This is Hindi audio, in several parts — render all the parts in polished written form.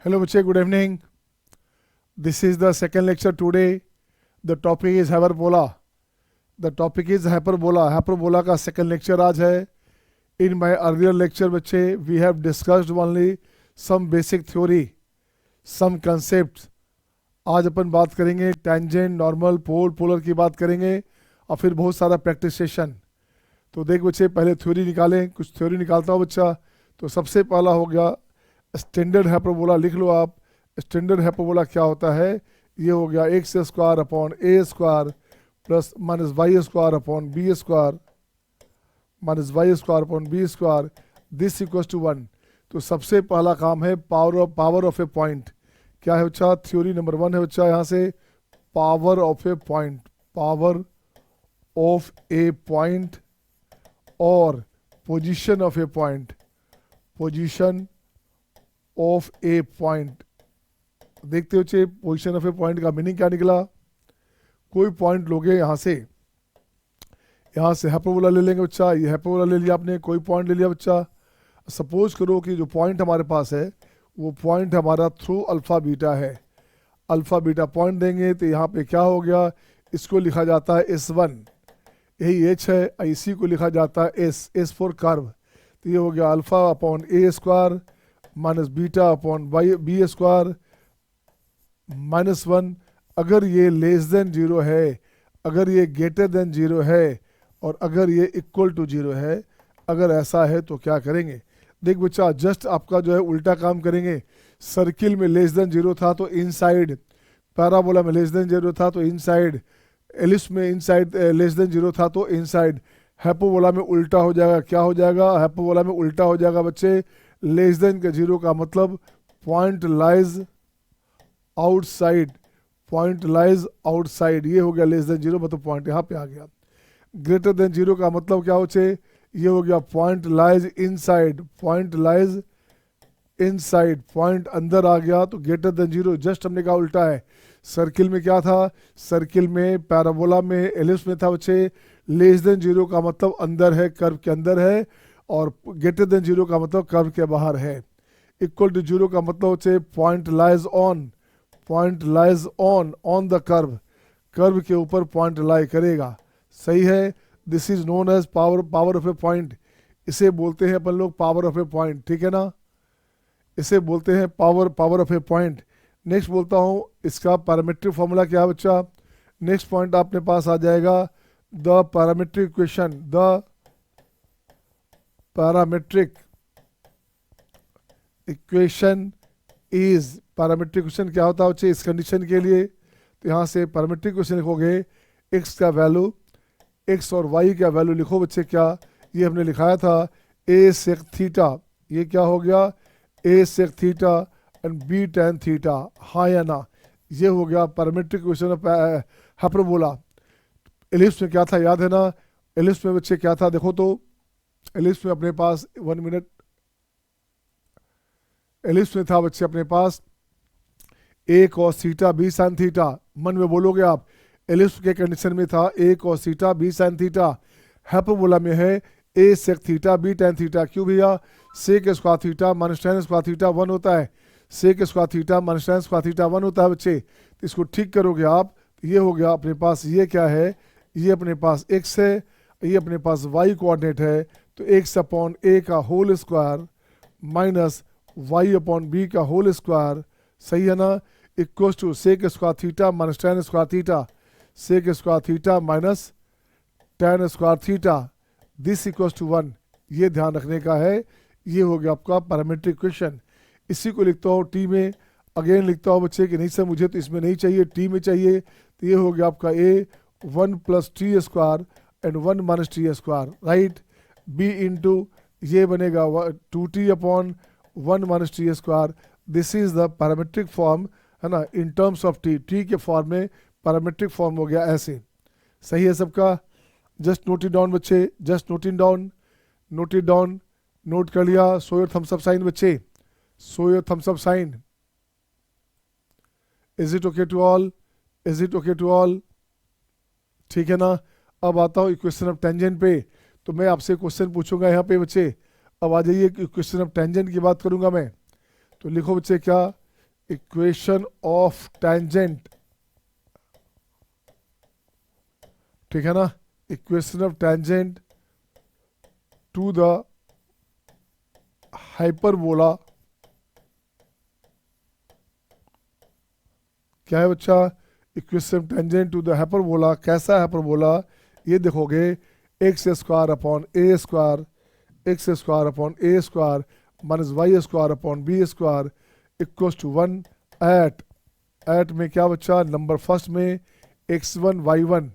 Hello, Bache. Good evening. This is the second lecture today. The topic is hyperbola. The topic is hyperbola. Hyperbola का second lecture आज है. In my earlier lecture, बच्चे, we have discussed only some basic theory, some concepts. आज अपन बात करेंगे tangent, normal, pole, polar की बात करेंगे और फिर बहुत सारा प्रैक्टिस सेशन. तो देख बच्चे, पहले थ्योरी निकालें. कुछ थ्योरी निकालता हूँ बच्चा. तो सबसे पहला हो गया स्टैंडर्ड हाइपरबोला. लिख लो आप. स्टैंडर्ड हाइपरबोला क्या होता है? ये हो गया x square upon A square plus minus Y square upon B square minus Y square upon B square. This equals to 1. तो सबसे पहला काम है पावर ऑफ ए पॉइंट. क्या है बच्चा? थ्योरी नंबर 1 है बच्चा यहाँ से. Power of a point. Power of a point और position of a point. Position of a point. देखते हो चे पोजीशन ऑफ ए पॉइंट का मीनिंग क्या निकला? कोई पॉइंट लोगे यहाँ से हाइपरबोला ले लेंगे बच्चा. ये हाइपरबोला ले लिया आपने, कोई पॉइंट ले लिया बच्चा. सपोज करो कि जो पॉइंट हमारे पास है वो पॉइंट हमारा थ्रू अल्फ़ा बीटा है. अल्फ़ा बीटा पॉइंट देंगे तो यहाँ पे क्या हो गया? इसको लिखा जाता है S1. यही H है. इसी को लिखा जाता है S फॉर कर्व. तो ये हो गया अल्फ़ा अपॉन ए square minus beta upon B square -1. अगर ये लेस देन 0 है, अगर ये ग्रेटर देन 0 है और अगर ये इक्वल टू 0 है, अगर ऐसा है तो क्या करेंगे? देख बच्चा, जस्ट आपका जो है उल्टा काम करेंगे. सर्किल में लेस देन 0 था तो इनसाइड, पैराबोला में लेस देन 0 था तो इनसाइड, एलिप्स में इनसाइड लेस देन 0 था तो इनसाइड. हाइपरबोला में उल्टा हो जाएगा. क्या हो जाएगा? हाइपरबोला में उल्टा हो जाएगा बच्चे. लेस देन का 0 का मतलब point lies outside. Point lies outside. ये हो गया लेस देन 0, मतलब पॉइंट यहाँ पे आ गया. ग्रेटर देन 0 का मतलब क्या हो? ये हो गया point lies inside. Point lies inside, point अंदर आ गया तो ग्रेटर देन 0. जस्ट हमने कहा उल्टा है. सर्किल में क्या था? सर्किल में, पैराबोला में, एलिप्स में था बच्चे लेस देन 0 का मतलब अंदर है, कर्व के अंदर है, और ग्रेटर देन 0 का मतलब कर्व के बाहर है. इक्वल टू 0 का मतलब बच्चे point lies on. Point lies on the curve. Curve के ऊपर पॉइंट लाई करेगा. सही है. This is known as power of a point. इसे बोलते हैं अपन लोग पावर ऑफ ए पॉइंट. ठीक है ना? इसे बोलते हैं power of a point. Next बोलता हूँ इसका पैरामीट्रिक फॉर्मूला क्या है बच्चा. नेक्स्ट पॉइंट आपने पास आ जाएगा the parametric equation. The parametric equation is. Parametric equation क्या होता है बच्चे इस कंडीशन के लिए? तो यहाँ से पैरामीट्रिक इक्वेशन लिखोगे. एक्स का वैल्यू, एक्स और वाई का वैल्यू लिखो बच्चे. क्या ये हमने लिखाया था? A sec theta. ये क्या हो गया? A sec theta and b tan theta. हाँ या ना? ये हो गया parametric equation of hyperbola. Ellipse में क्या था याद है ना? एलिप्स में बच्चे क्या था देखो तो. एलिप्स में अपने पास 1 मिनट. एलिप्स में था बच्चे अपने पास a cos theta b sine theta. मन में बोलोगे आप. एलिप्स के कंडीशन में था a cos theta b sine theta. Hyperbola में है a sec theta b tan theta. क्यों भैया? Sec square theta minus tan square theta 1 होता है. Sec square theta minus tan square theta 1 होता है बच्चे. तो इसको ठीक करोगे आप. ये हो गया अपने पास. ये क्या है? ये अपने पास x है, ये अपने पास y कोऑर्डिनेट है. तो x अपॉन a का whole square minus y upon b का होल स्क्वायर. सही है ना? Equal to sec square theta minus tan square theta. Sec square theta minus tan square theta. This equal to 1. ये ध्यान रखने का है. ये हो गया आपका पैरामीट्रिक इक्वेशन. इसी को लिखता हूँ टी में. अगेन लिखता हूँ बच्चे कि नहीं सर मुझे तो इसमें नहीं चाहिए, टी में चाहिए. तो ये हो गया आपका a 1 plus t square and 1 minus t square. Right. B into ये बनेगा 2t upon 1 minus t square. This is the parametric form है ना, in terms of t. T के फॉर्म में पैरामीट्रिक फॉर्म हो गया ऐसे. सही है सबका? जस्ट नोट इट डाउन बच्चे. Just note it down. Note it down. Note कर लिया. Show your thumbs up sign बच्चे. Show your thumbs up sign. Is it okay to all? Is it okay to all? ठीक है ना? अब आता हूँ इक्वेशन ऑफ टेंजेंट पे. तो मैं आपसे क्वेश्चन पूछूंगा यहाँ पे बच्चे. अब आ जाइए, क्वेश्चन ऑफ टेंजेंट की बात करूंगा मैं. तो लिखो बच्चे क्या इक्वेशन ऑफ टेंजेंट, ठीक है ना, equation of tangent to the hyperbola, क्या है बच्चा, equation tangent to the hyperbola, कैसा हाइपरबोला, ये देखोगे x square upon A square, x square upon A square minus Y square upon B square equal to 1 at में क्या बच्चा, नंबर फर्स्ट में x1 y1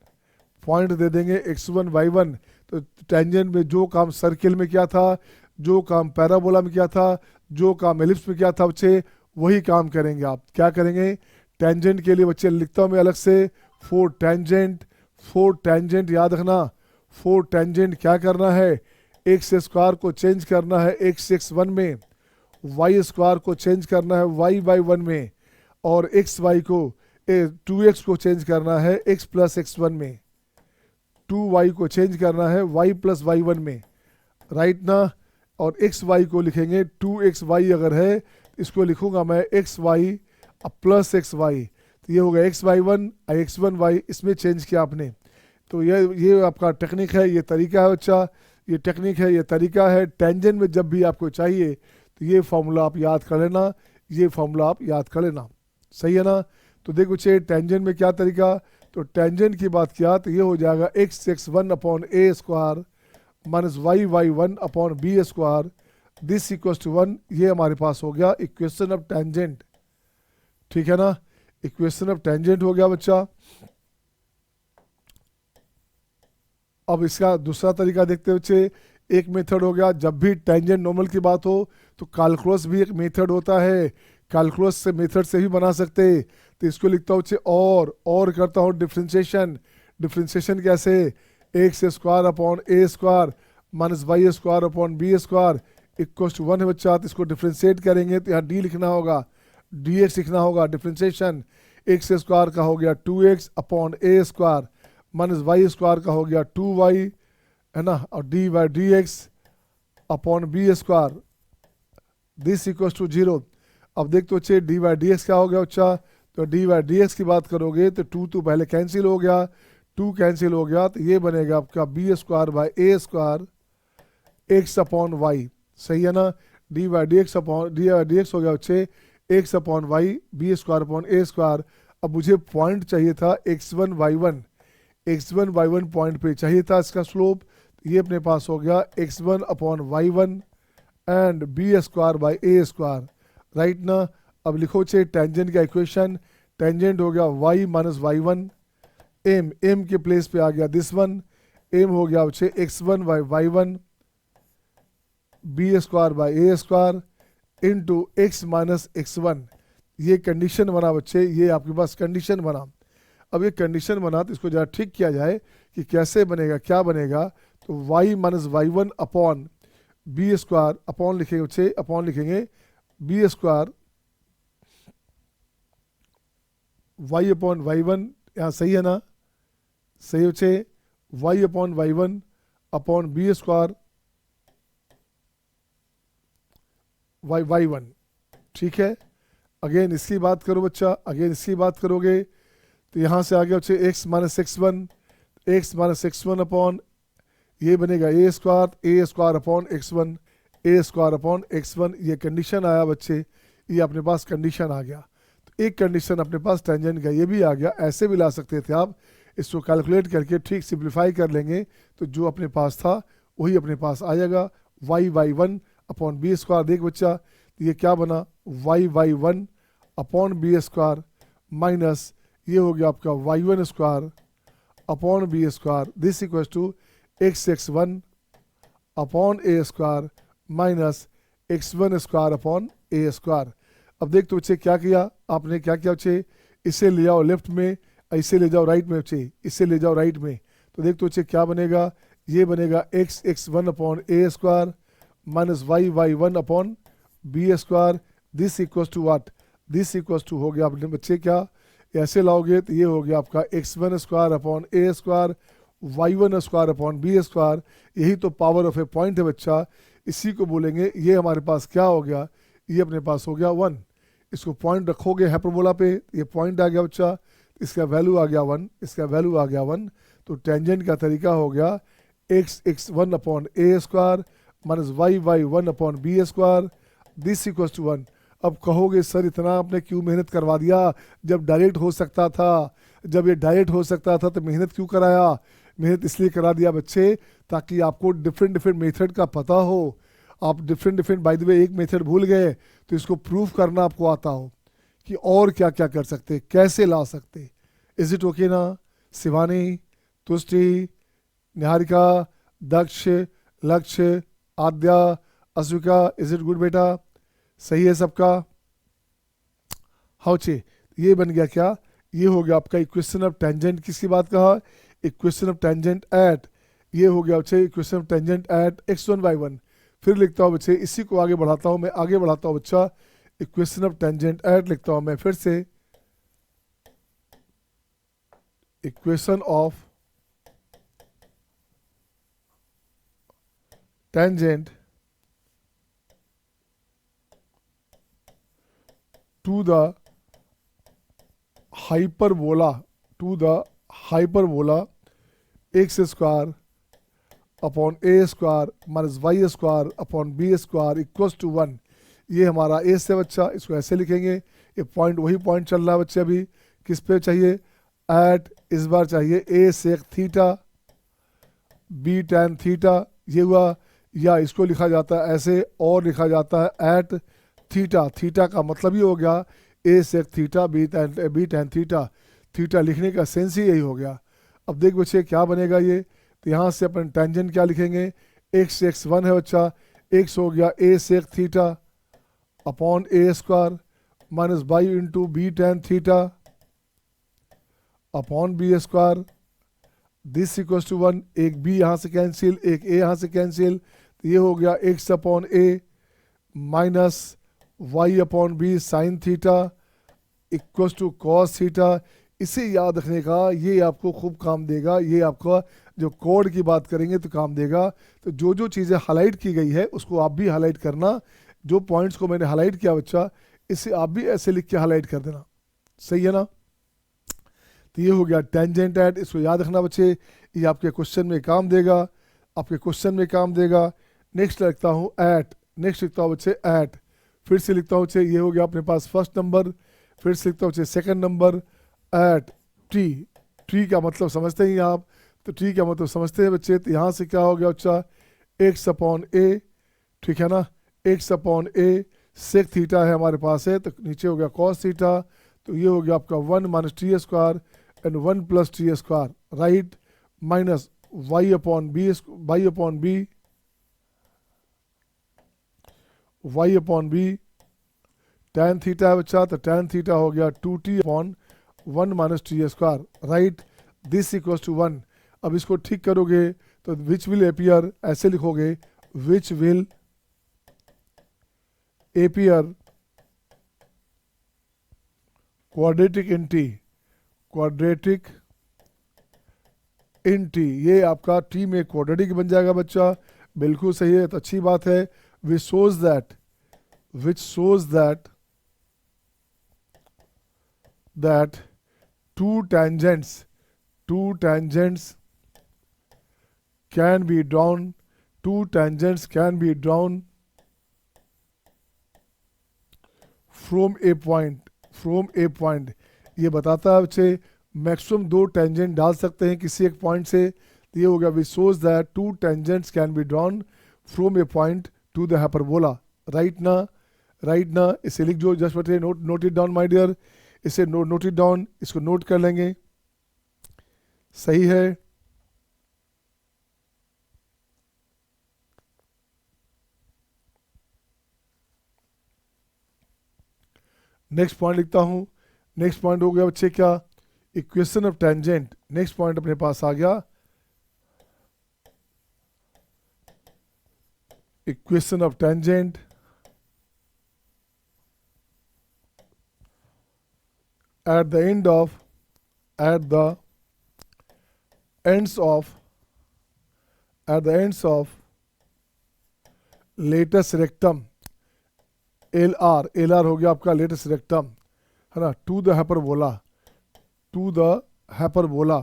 पॉइंट दे देंगे, x1 y1, तो टेंजेंट में जो काम सर्किल में किया था, जो काम पैराबोला में किया था, जो काम एलिप्स में किया था बच्चे, वही काम करेंगे आप। क्या करेंगे, टेंजेंट के लिए बच्चे लिखता हूँ मैं अलग से, फोर टेंजेंट याद रखना, फोर टेंजेंट क्या करना है, एक्स स्क्वायर को चेंज करना है x1 में, वाई स्क्वायर को चेंज करना है y1 में, और xy को 2x को चेंज करना है x प्लस x1 में, 2y को चेंज करना है y प्लस y1 में, राइट ना, और xy को लिखेंगे 2xy अगर है, इसको लिखूंगा मैं xy प्लस xy, तो ये होगा xy1 x1y, इसमें चेंज किया आपने। तो ये आपका टेक्निक है, ये तरीका है बच्चा, ये टेक्निक है, ये तरीका है। टेंजेंट में जब भी आपको चाहिए तो ये फॉर्मूला आप याद कर लेना, ये फॉर्मूला आप याद कर लेना, सही है ना। तो देखो बच्चे टेंजेंट में क्या तरीका, तो टेंजेंट की बात किया तो ये हो जाएगा x1 upon A square minus y1 upon B square this equals to 1, ये हमारे पास हो गया इक्वेशन ऑफ टेंजेंट, ठीक है ना, इक्वेशन ऑफ टेंजेंट हो गया बच्चा। अब इसका दूसरा तरीका देखते हैं बच्चे, एक मेथड हो गया, जब भी टेंजेंट नॉर्मल की बात हो तो कैलकुलस भी एक मेथड होता है, कैलकुलस से मेथड से भी बना सकते, तो इसको लिखता हूँ बच्चे और करता हूँ डिफ्रेंशिएशन कैसे, x square upon A square minus Y square upon B square equal to 1 है बच्चा। तो इसको डिफ्रेंशिएट करेंगे तो यहाँ डी लिखना होगा, dx लिखना होगा, डिफ्रेंशिएशन एक्स स्क्वायर का हो गया 2x अपॉन ए स्क्वायर माइनस वाई स्क्वायर का हो गया 2y, है ना, और d by d x upon B square this equals to 0। अब देख तो बच्चे डी बाई डी एक्स क्या हो गया बच्चा, तो डी बाई डी एक्स की बात करोगे तो 2 तो पहले कैंसिल हो गया, 2 कैंसिल हो गया, तो ये बनेगा आपका b square by A square x upon y, सही है ना, d by d x upon d by d x हो गया बच्चे x upon y b square upon ए स्क्वायर। अब मुझे पॉइंट चाहिए था x1 y1 पॉइंट पे चाहिए था इसका स्लोप, ये अपने पास हो गया x1 upon y1 and b square by A square, right ना। अब लिखो चे टेंजेंट का इक्वेशन, टेंजेंट हो गया y माइनस y1, एम के प्लेस पे आ गया दिस वन, एम हो गया बच्चे x1 by y1 b square by A square into x minus x1, ये कंडीशन बना बच्चे, ये आपके पास कंडीशन बना। अब ये कंडीशन बना तो इसको जरा ठीक किया जाए कि कैसे बनेगा, क्या बनेगा, तो y minus y1 upon B square, upon लिखेंगे बच्चे, अपॉन लिखेंगे B square y upon y1, यहाँ सही है ना, सही बच्चे, y upon y1 upon B square y1, ठीक है। अगेन इसकी बात करो बच्चा, अगेन इसकी बात करोगे तो यहाँ से आ गया बच्चे x माइनस x1 अपॉन ये बनेगा ए square upon x1, A square upon x1, ये कंडीशन आया बच्चे, ये अपने पास कंडीशन आ गया। तो एक कंडीशन अपने पास टेंजेंट का ये भी आ गया, ऐसे भी ला सकते थे आप, इसको कैलकुलेट करके ठीक सिंप्लीफाई कर लेंगे तो जो अपने पास था वही अपने पास आ जाएगा, y1 अपॉन बी स्क्वायर। देख बच्चा ये क्या बना, y1 upon B square minus ये हो गया आपका y1 square upon B square this equals to x1 upon A square minus x1 square upon A square. अब देख तो बच्चे क्या किया आपने, क्या किया बच्चे, इसे ले जाओ लेफ्ट में, इसे ले जाओ राइट में बच्चे, इसे ले जाओ राइट में, तो देख तो बच्चे क्या बनेगा, ये बनेगा x1 upon A square minus y1 upon B square this equals to what, this equals to हो गया आपने बच्चे क्या, ऐसे लाओगे तो ये हो गया आपका x1 स्क्वायर अपॉन ए square y1 square upon B square, यही तो पावर ऑफ ए पॉइंट है बच्चा, इसी को बोलेंगे। ये हमारे पास क्या हो गया, ये अपने पास हो गया 1, इसको पॉइंट रखोगे हाइपरबोला पे, ये पॉइंट आ गया बच्चा, इसका वैल्यू आ गया 1, इसका वैल्यू आ गया 1। तो टेंजेंट का तरीका हो गया x 1 upon A square minus y 1 upon B square, this equals to 1। अब कहोगे सर इतना आपने क्यों मेहनत करवा दिया, जब डायरेक्ट हो सकता था, जब ये डायरेक्ट हो सकता था तो मेहनत क्यों कराया। मेहनत इसलिए करा दिया बच्चे ताकि आपको डिफरेंट डिफरेंट मेथड का पता हो। आप डिफरेंट बाय द वे एक मेथड भूल गए तो इसको प्रूव करना आपको आता हो कि और क्या क्या कर सकते, कैसे ला सकते। इज इट ओके ना शिवानी, तुष्टि, निहारिका, दक्ष, लक्ष्य, आद्या, अश्विका, इज इट गुड बेटा, सही है सबका। हाँ चे, ये बन गया क्या, ये हो गया आपका इक्वेशन ऑफ टेंजेंट। किसकी बात कहा, इक्वेशन ऑफ टेंजेंट एट, ये हो गया बच्चे equation of tangent at x1 y1। फिर लिखता हूँ बच्चे, इसी को आगे बढ़ाता हूँ मैं, आगे बढ़ाता हूँ बच्चा, इक्वेशन ऑफ टेंजेंट एट लिखता हूँ मैं फिर से, equation of tangent to the hyperbola, to the hyperbola x square upon A square minus Y square upon B square equals to 1। ये हमारा ए से बच्चा, इसको ऐसे लिखेंगे। ये पॉइंट वही पॉइंट चल रहा है बच्चे, अभी किस पे चाहिए, एट, इस बार चाहिए a sec theta b tan theta, ये हुआ। या इसको लिखा जाता है ऐसे और लिखा जाता है एट थीटा, थीटा का मतलब ये हो गया a sec theta b tan theta. Theta लिखने का सेंस ही यही हो गया। अब देख बच्चे क्या बनेगा ये, तो यहाँ से अपन टेंजेंट क्या लिखेंगे, x1 है बच्चा, x हो गया a sec theta upon A square minus by into b tan theta upon B square, this equals to 1। एक b यहाँ से कैंसिल, एक a यहाँ से कैंसिल, तो ये हो गया x upon a minus y upon B sine theta equals to cos theta. इसे याद रखने का, ये आपको खूब काम देगा, ये आपका जो कोड की बात करेंगे तो काम देगा। तो जो जो चीज़ें हाईलाइट की गई है उसको आप भी हाईलाइट करना, जो पॉइंट्स को मैंने हाईलाइट किया बच्चा, इसे आप भी ऐसे लिख के हाईलाइट कर देना, सही है ना। तो ये हो गया टेंजेंट एट, इसको याद रखना बच्चे, ये आपके क्वेश्चन में काम देगा, आपके क्वेश्चन में काम देगा। नेक्स्ट लिखता हूँ एट, नेक्स्ट लिखता हूँ बच्चे एट, फिर से लिखता हूँ बच्चे, ये हो गया अपने पास फर्स्ट नंबर, फिर से लिखता हूँ बच्चे second number at T. T का मतलब समझते ही आप, तो टी का मतलब समझते हैं बच्चे। तो यहाँ से क्या हो गया बच्चा, एक्स अपॉन ए, ठीक है ना, एक्स अपॉन ए सेक थीटा है हमारे पास है, तो नीचे हो गया कॉस थीटा, तो ये हो गया आपका 1 minus t square and 1 plus t square, right, minus y upon b, y upon b, y upon b tan theta है बच्चा, तो टैन थीटा हो गया 2t upon 1 minus t square, right, this equals to 1। अब इसको ठीक करोगे तो विच विल एपियर, ऐसे लिखोगे, which will appear quadratic in T, quadratic in T, ये आपका टी में क्वाड्रेटिक बन जाएगा बच्चा, बिल्कुल सही है, तो अच्छी बात है। विच shows that, which shows that that two tangents can be drawn, two tangents can be drawn from a point, ये बताता है बच्चे मैक्सिमम 2 टेंजेंट डाल सकते हैं किसी एक पॉइंट से। तो ये हो गया which shows that 2 tangents can be drawn from a point to the hyperbola, right ना, राइट ना, इसे लिख दो, जस्ट बटे note it down my dear, इसे नोट इट डाउन, इसको नोट कर लेंगे, सही है। नेक्स्ट पॉइंट लिखता हूं, नेक्स्ट पॉइंट हो गया बच्चे क्या, equation of tangent. Next point अपने पास आ गया, equation of tangent at the ends of latus rectum, L R हो गया आपका लेटेस्ट रेक्टम, है ना, to the hyperbola, to the hyperbola,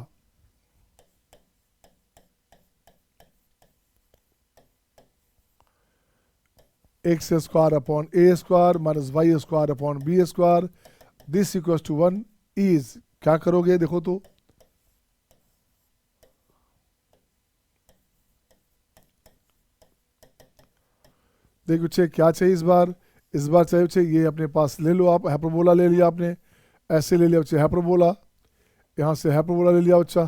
x square upon A square minus Y square upon B square, this equals to 1 is, क्या करोगे देखो तो, देखो बच्चे क्या चाहिए इस बार चाहिए बच्चे ये अपने पास ले लो आप, हाइपरबोला ले लिया आपने, ऐसे ले लिया बच्चे हाइपरबोला, यहाँ से हाइपरबोला ले लिया बच्चा,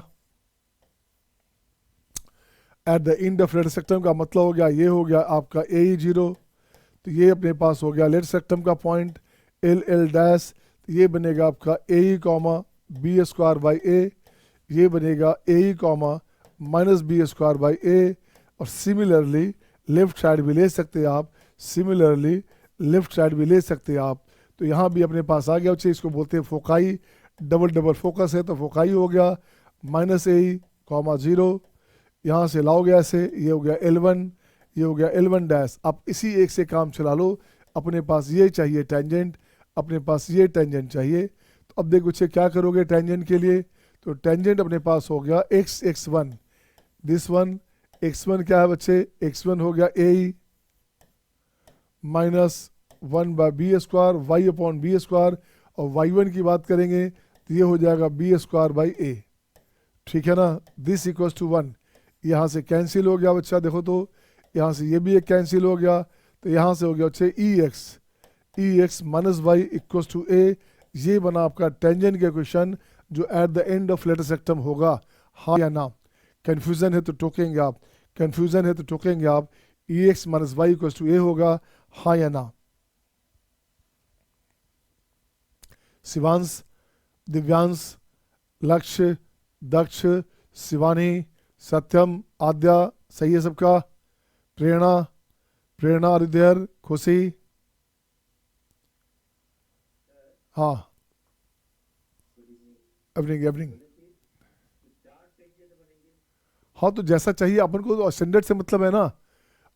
at the end of latus rectum का मतलब हो गया ये हो गया आपका ए ई जीरो, तो ये अपने पास हो गया लेट सेक्टम का पॉइंट एल एल डैश, तो ये बनेगा आपका a e comma b square by a, ये बनेगा a e comma minus B square by a, और सिमिलरली लेफ्ट साइड भी ले सकते हैं आप, सिमिलरली लेफ्ट साइड भी ले सकते हैं आप, तो यहाँ भी अपने पास आ गया बच्चे, इसको बोलते हैं फोकाई, डबल डबल फोकस है तो फोकाई हो गया माइनस ए कॉमा जीरो, यहाँ से लाओगे ऐसे, ये हो गया L1, ये हो गया L1 डैश, आप इसी एक से काम चला लो, अपने पास ये चाहिए टेंजेंट, अपने पास ये टेंजेंट चाहिए, तो अब देखो बच्चे क्या करोगे टेंजेंट के लिए, तो टेंजेंट अपने पास हो गया x1, दिस वन, x1 क्या है बच्चे, x1 हो गया a minus 1 by B square y upon B square, और y1 की बात करेंगे तो ये हो जाएगा बी स्क्वायर बाई ए, ठीक है ना, दिस इक्वल्स टू 1, यहाँ से कैंसिल हो गया बच्चा, देखो तो यहाँ से ये भी एक कैंसिल हो गया, तो यहाँ से हो गया बच्चे e x minus y equals to a, ये बना आपका टेंजेंट का क्वेश्चन जो at the end of latus rectum होगा, हाँ या ना, कन्फ्यूजन है तो टोकेंगे आप, कन्फ्यूजन है तो टोकेंगे आप, e x minus y equals to a होगा, हाँ या ना। शिवांश, दिव्यांश, लक्ष्य, दक्ष, शिवानी, सत्यम, आद्या, सही है सबका, प्रेरणा, प्रेरणा, हृदय, खुशी, हाँ, एवनिंग एवनिंग, हाँ तो जैसा चाहिए अपन को, तो स्टैंडर्ड से मतलब है ना,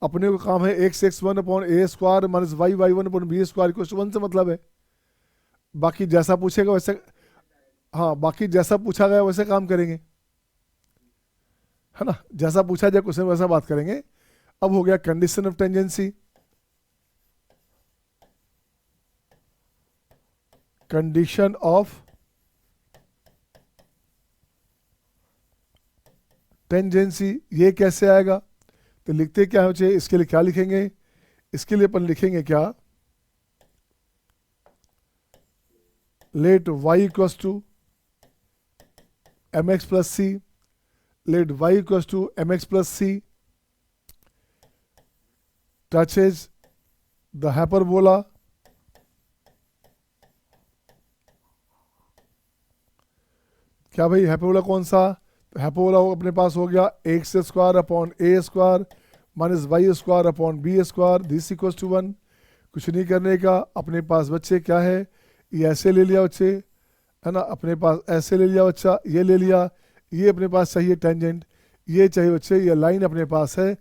अपने को काम है x1 upon A square minus y 1 upon B square equal to 1 से मतलब है, बाकी जैसा पूछेगा वैसे, हाँ बाकी जैसा पूछा गया वैसे काम करेंगे, है ना, जैसा पूछा जाए क्वेश्चन वैसा बात करेंगे। अब हो गया condition of tangency, condition of tangency, ये कैसे आएगा, तो लिखते क्या है, इसके लिए क्या लिखेंगे, इसके लिए अपन लिखेंगे क्या, let y equals to M x plus C, let y equals to M x plus C touches the hyperbola, क्या भाई हाइपरबोला कौन सा, तो हाइपरबोला अपने पास हो गया x square upon A square minus Y square upon B square, this equals to 1, कुछ नहीं करने का, अपने पास बच्चे क्या है, ये ऐसे ले लिया बच्चे, है ना, अपने पास ऐसे ले लिया बच्चा, ये ले लिया, ये अपने पास चाहिए टेंजेंट, ये चाहिए बच्चे, ये लाइन अपने पास है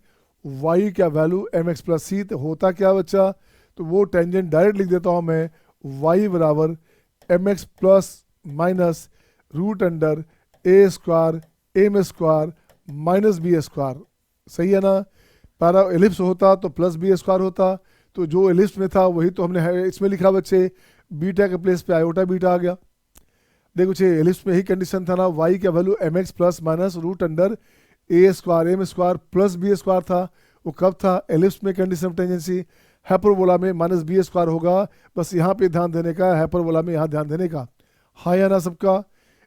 y का वैल्यू एम एक्स प्लस सी, तो होता क्या बच्चा, तो वो टेंजेंट डायरेक्ट लिख देता हूँ मैं, y बराबर m x plus minus root under a square m square minus B square, सही है ना, पैरा एलिप्स होता तो प्लस बी स्क्वायर होता, तो जो एलिप्स में था वही तो हमने इसमें लिखा बच्चे, बीटा के प्लेस पे आयोटा बीटा आ गया, देखो बच्चे एलिप्स में ही कंडीशन था ना, y का value m x plus minus root under a square m square plus B square था, वो कब था, एलिप्स में कंडीशन ऑफ टेंजेंसी, हाइपरबोला में माइनस बी स्क्वायर होगा, बस यहाँ पे ध्यान देने का, हाइपरबोला में यहाँ ध्यान देने का, हाँ या ना सबका।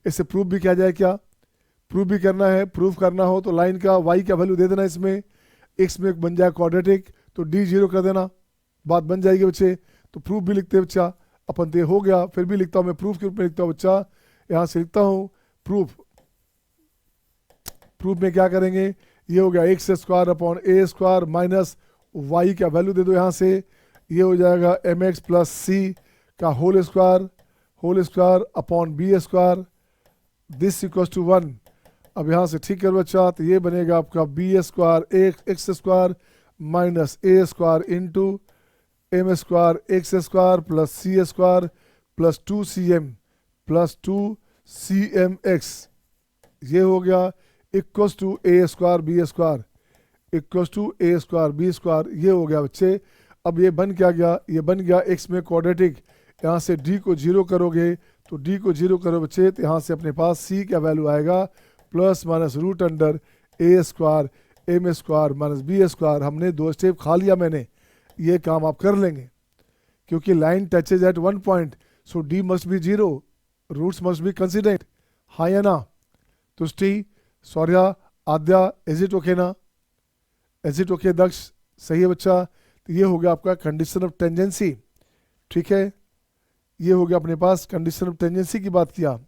इससे प्रूफ भी किया जाए, क्या प्रूफ भी करना है, प्रूफ करना हो तो लाइन का y का वैल्यू दे देना, इसमें x में बन जाए क्वाड्रेटिक तो d 0 कर देना, बात बन जाएगी बच्चे, तो प्रूफ भी लिखते हैं बच्चा, अपन तो हो गया, फिर भी लिखता हूँ मैं प्रूफ के रूप में लिखता हूँ बच्चा, यहाँ से लिखता हूँ प्रूफ, प्रूफ में क्या करेंगे, ये हो गया एक्स स्क्वायर अपॉन ए स्क्वायर माइनस वाई का वैल्यू दे दो यहाँ से, ये हो जाएगा एम एक्स प्लस सी का whole square upon B square, this equals to 1, अब यहाँ से ठीक कर बच्चा, तो ये बनेगा आपका b square x square minus a square into m square x square plus c square plus 2cm plus 2cmx, ये हो गया equals to a square b square equals to a square b square. ये हो गया बच्चे। अब ये बन क्या गया, ये बन गया एक्स में क्वाड्रेटिक। यहाँ से डी को जीरो करोगे तो डी को जीरो करो बच्चे, तो यहाँ से अपने पास सी का वैल्यू आएगा plus minus root under a square m square minus B square. हमने 2 स्टेप खा लिया मैंने, ये काम आप कर लेंगे क्योंकि line touches at 1 point, so D must be zero, roots must be considered. हाँ या ना? Tushti, Saurya, Aadya, is it okay ना? Is it okay Daksh? सही है बच्चा। तो ये हो गया आपका कंडीशन ऑफ टेंजेंसी। ठीक है, ये हो गया अपने पास कंडीशन ऑफ टेंजेंसी की बात किया।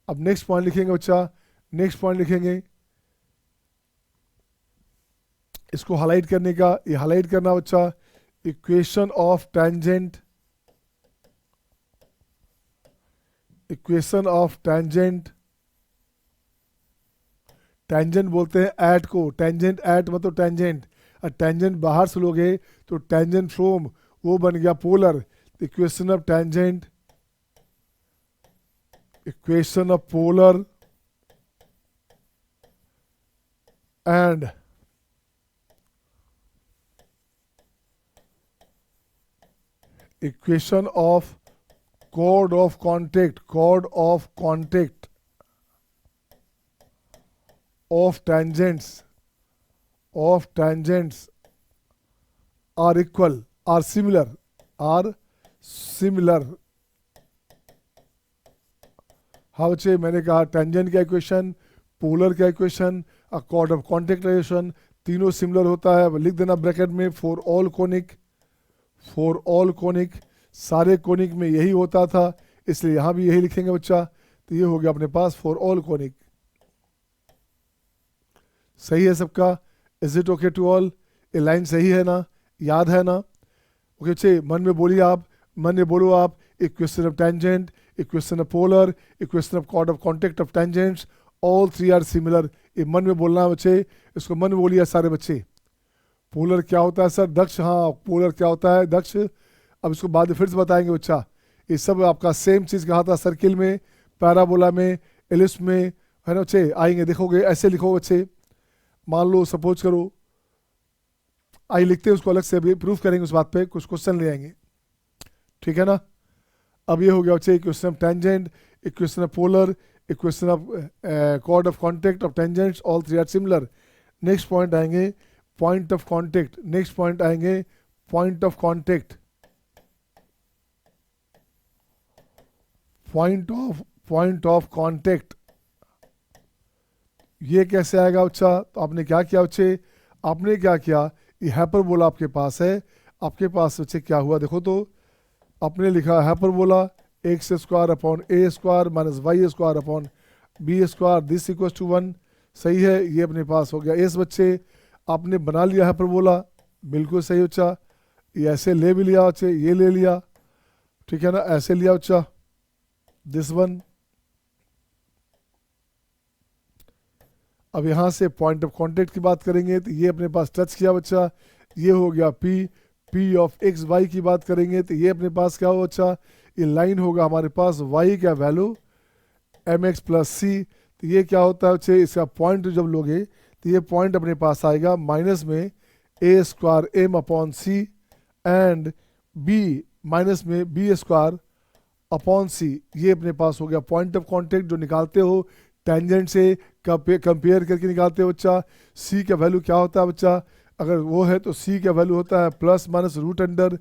अब नेक्स्ट पॉइंट लिखेंगे बच्चा, नेक्स्ट पॉइंट लिखेंगे, इसको हाईलाइट करने का, ये हाईलाइट करना बच्चा, equation of tangent, equation of tangent, tangent बोलते हैं एट को, टेंजेंट एट मतलब टेंजेंट, और टेंजेंट बाहर से लोगे तो टेंजेंट फ्रॉम, वो बन गया polar. Equation of tangent, equation of polar and equation of chord of contact, chord of contact of tangents are equal, are similar, are similar। हाँ बच्चे, मैंने कहा टेंजेंट का इक्वेशन, पोलर का इक्वेशन और कॉर्ड ऑफ कॉन्टेक्ट इक्वेशन तीनों सिमिलर होता है। लिख देना ब्रैकेट में for all conic, for all conic, सारे कोनिक में यही होता था, इसलिए यहाँ भी यही लिखेंगे बच्चा। तो ये हो गया अपने पास फॉर ऑल कोनिक। सही है सबका? Is it okay to all? ये लाइन सही है ना? याद है ना? ओके बच्चे, मन में बोलिए आप, मन में बोलो आप, equation of tangent, equation of polar, equation of chord of contact of tangents, all three are similar. ये मन में बोलना है बच्चे, इसको मन में बोलिए सारे बच्चे। पोलर क्या होता है सर? दक्ष, हाँ पोलर क्या होता है दक्ष? अब इसको बाद में फिर से बताएंगे बच्चा। ये सब आपका सेम चीज़ कहा था, सर्किल में, पैराबोला में, एलिप्स में, है ना बच्चे? आएंगे देखोगे, ऐसे लिखो बच्चे। मान लो सपोज करो, आई लिखते हैं उसको अलग से, अभी प्रूफ करेंगे उस बात पे, कुछ क्वेश्चन ले आएंगे। ठीक है ना? अब ये हो गया बच्चे equation of tangent, equation of polar, equation of chord of contact of tangents, all three are similar. Next point आएंगे point of contact, next point आएंगे point of contact, point of contact. ये कैसे आएगा बच्चा? तो आपने क्या किया बच्चे, आपने क्या किया, ये हाइपरबोला आपके पास है, आपके पास बच्चे क्या हुआ देखो तो, आपने लिखा hyperbola x square upon A square minus Y square upon B square, this equal to 1। सही है, ये अपने पास हो गया एस बच्चे। आपने बना लिया हाइपरबोला, बिल्कुल सही बच्चा। ये ऐसे ले भी लिया बच्चे, ये ले लिया, ठीक है ना, ऐसे लिया बच्चा, दिस वन। अब यहाँ से पॉइंट ऑफ कांटेक्ट की बात करेंगे तो ये अपने पास टच किया बच्चा, ये हो गया पी ऑफ एक्स वाई की बात करेंगे तो ये अपने पास क्या हो बच्चा, ये लाइन होगा हमारे पास वाई का वैल्यू एम एक्स प्लस सी। तो ये क्या होता है बच्चे, इसका पॉइंट जब लोगे तो ये पॉइंट अपने पास आएगा माइनस में a square m upon c and b minus में बी स्क्वायर अपॉन सी। ये अपने पास हो गया पॉइंट ऑफ कांटेक्ट जो निकालते हो टेंजेंट से कंपेयर करके निकालते हो बच्चा। सी का वैल्यू क्या होता है बच्चा, अगर वो है तो सी का वैल्यू होता है plus minus root under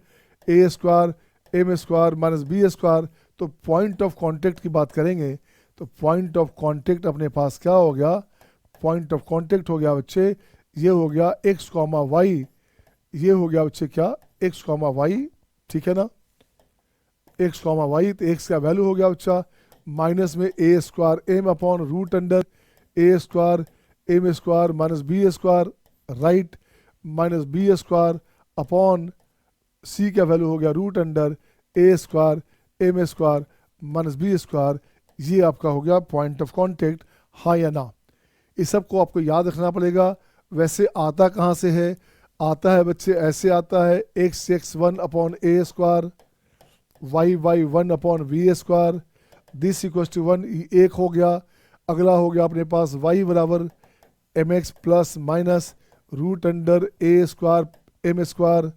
a square m square minus B square. तो पॉइंट ऑफ कांटेक्ट की बात करेंगे तो पॉइंट ऑफ कांटेक्ट अपने पास क्या हो गया, पॉइंट ऑफ कांटेक्ट हो गया बच्चे, ये हो गया एक्स कॉमा वाई, ये हो गया बच्चे क्या एक्स कॉमा वाई, ठीक है ना, एक्स कॉमा वाई। तो एक्स का वैल्यू हो गया बच्चा माइनस में a square m upon root under a square m square minus B square right minus B square upon c का वैल्यू हो गया root under a square m square minus B square. ये आपका हो गया पॉइंट ऑफ कांटेक्ट, हाँ या ना। इस सब को आपको याद रखना पड़ेगा। वैसे आता कहाँ से है, आता है बच्चे, ऐसे आता है x1 upon A square, y1 upon b square, this equal to 1, एक हो गया। अगला हो गया अपने पास y बराबर mx plus minus root under a square m square,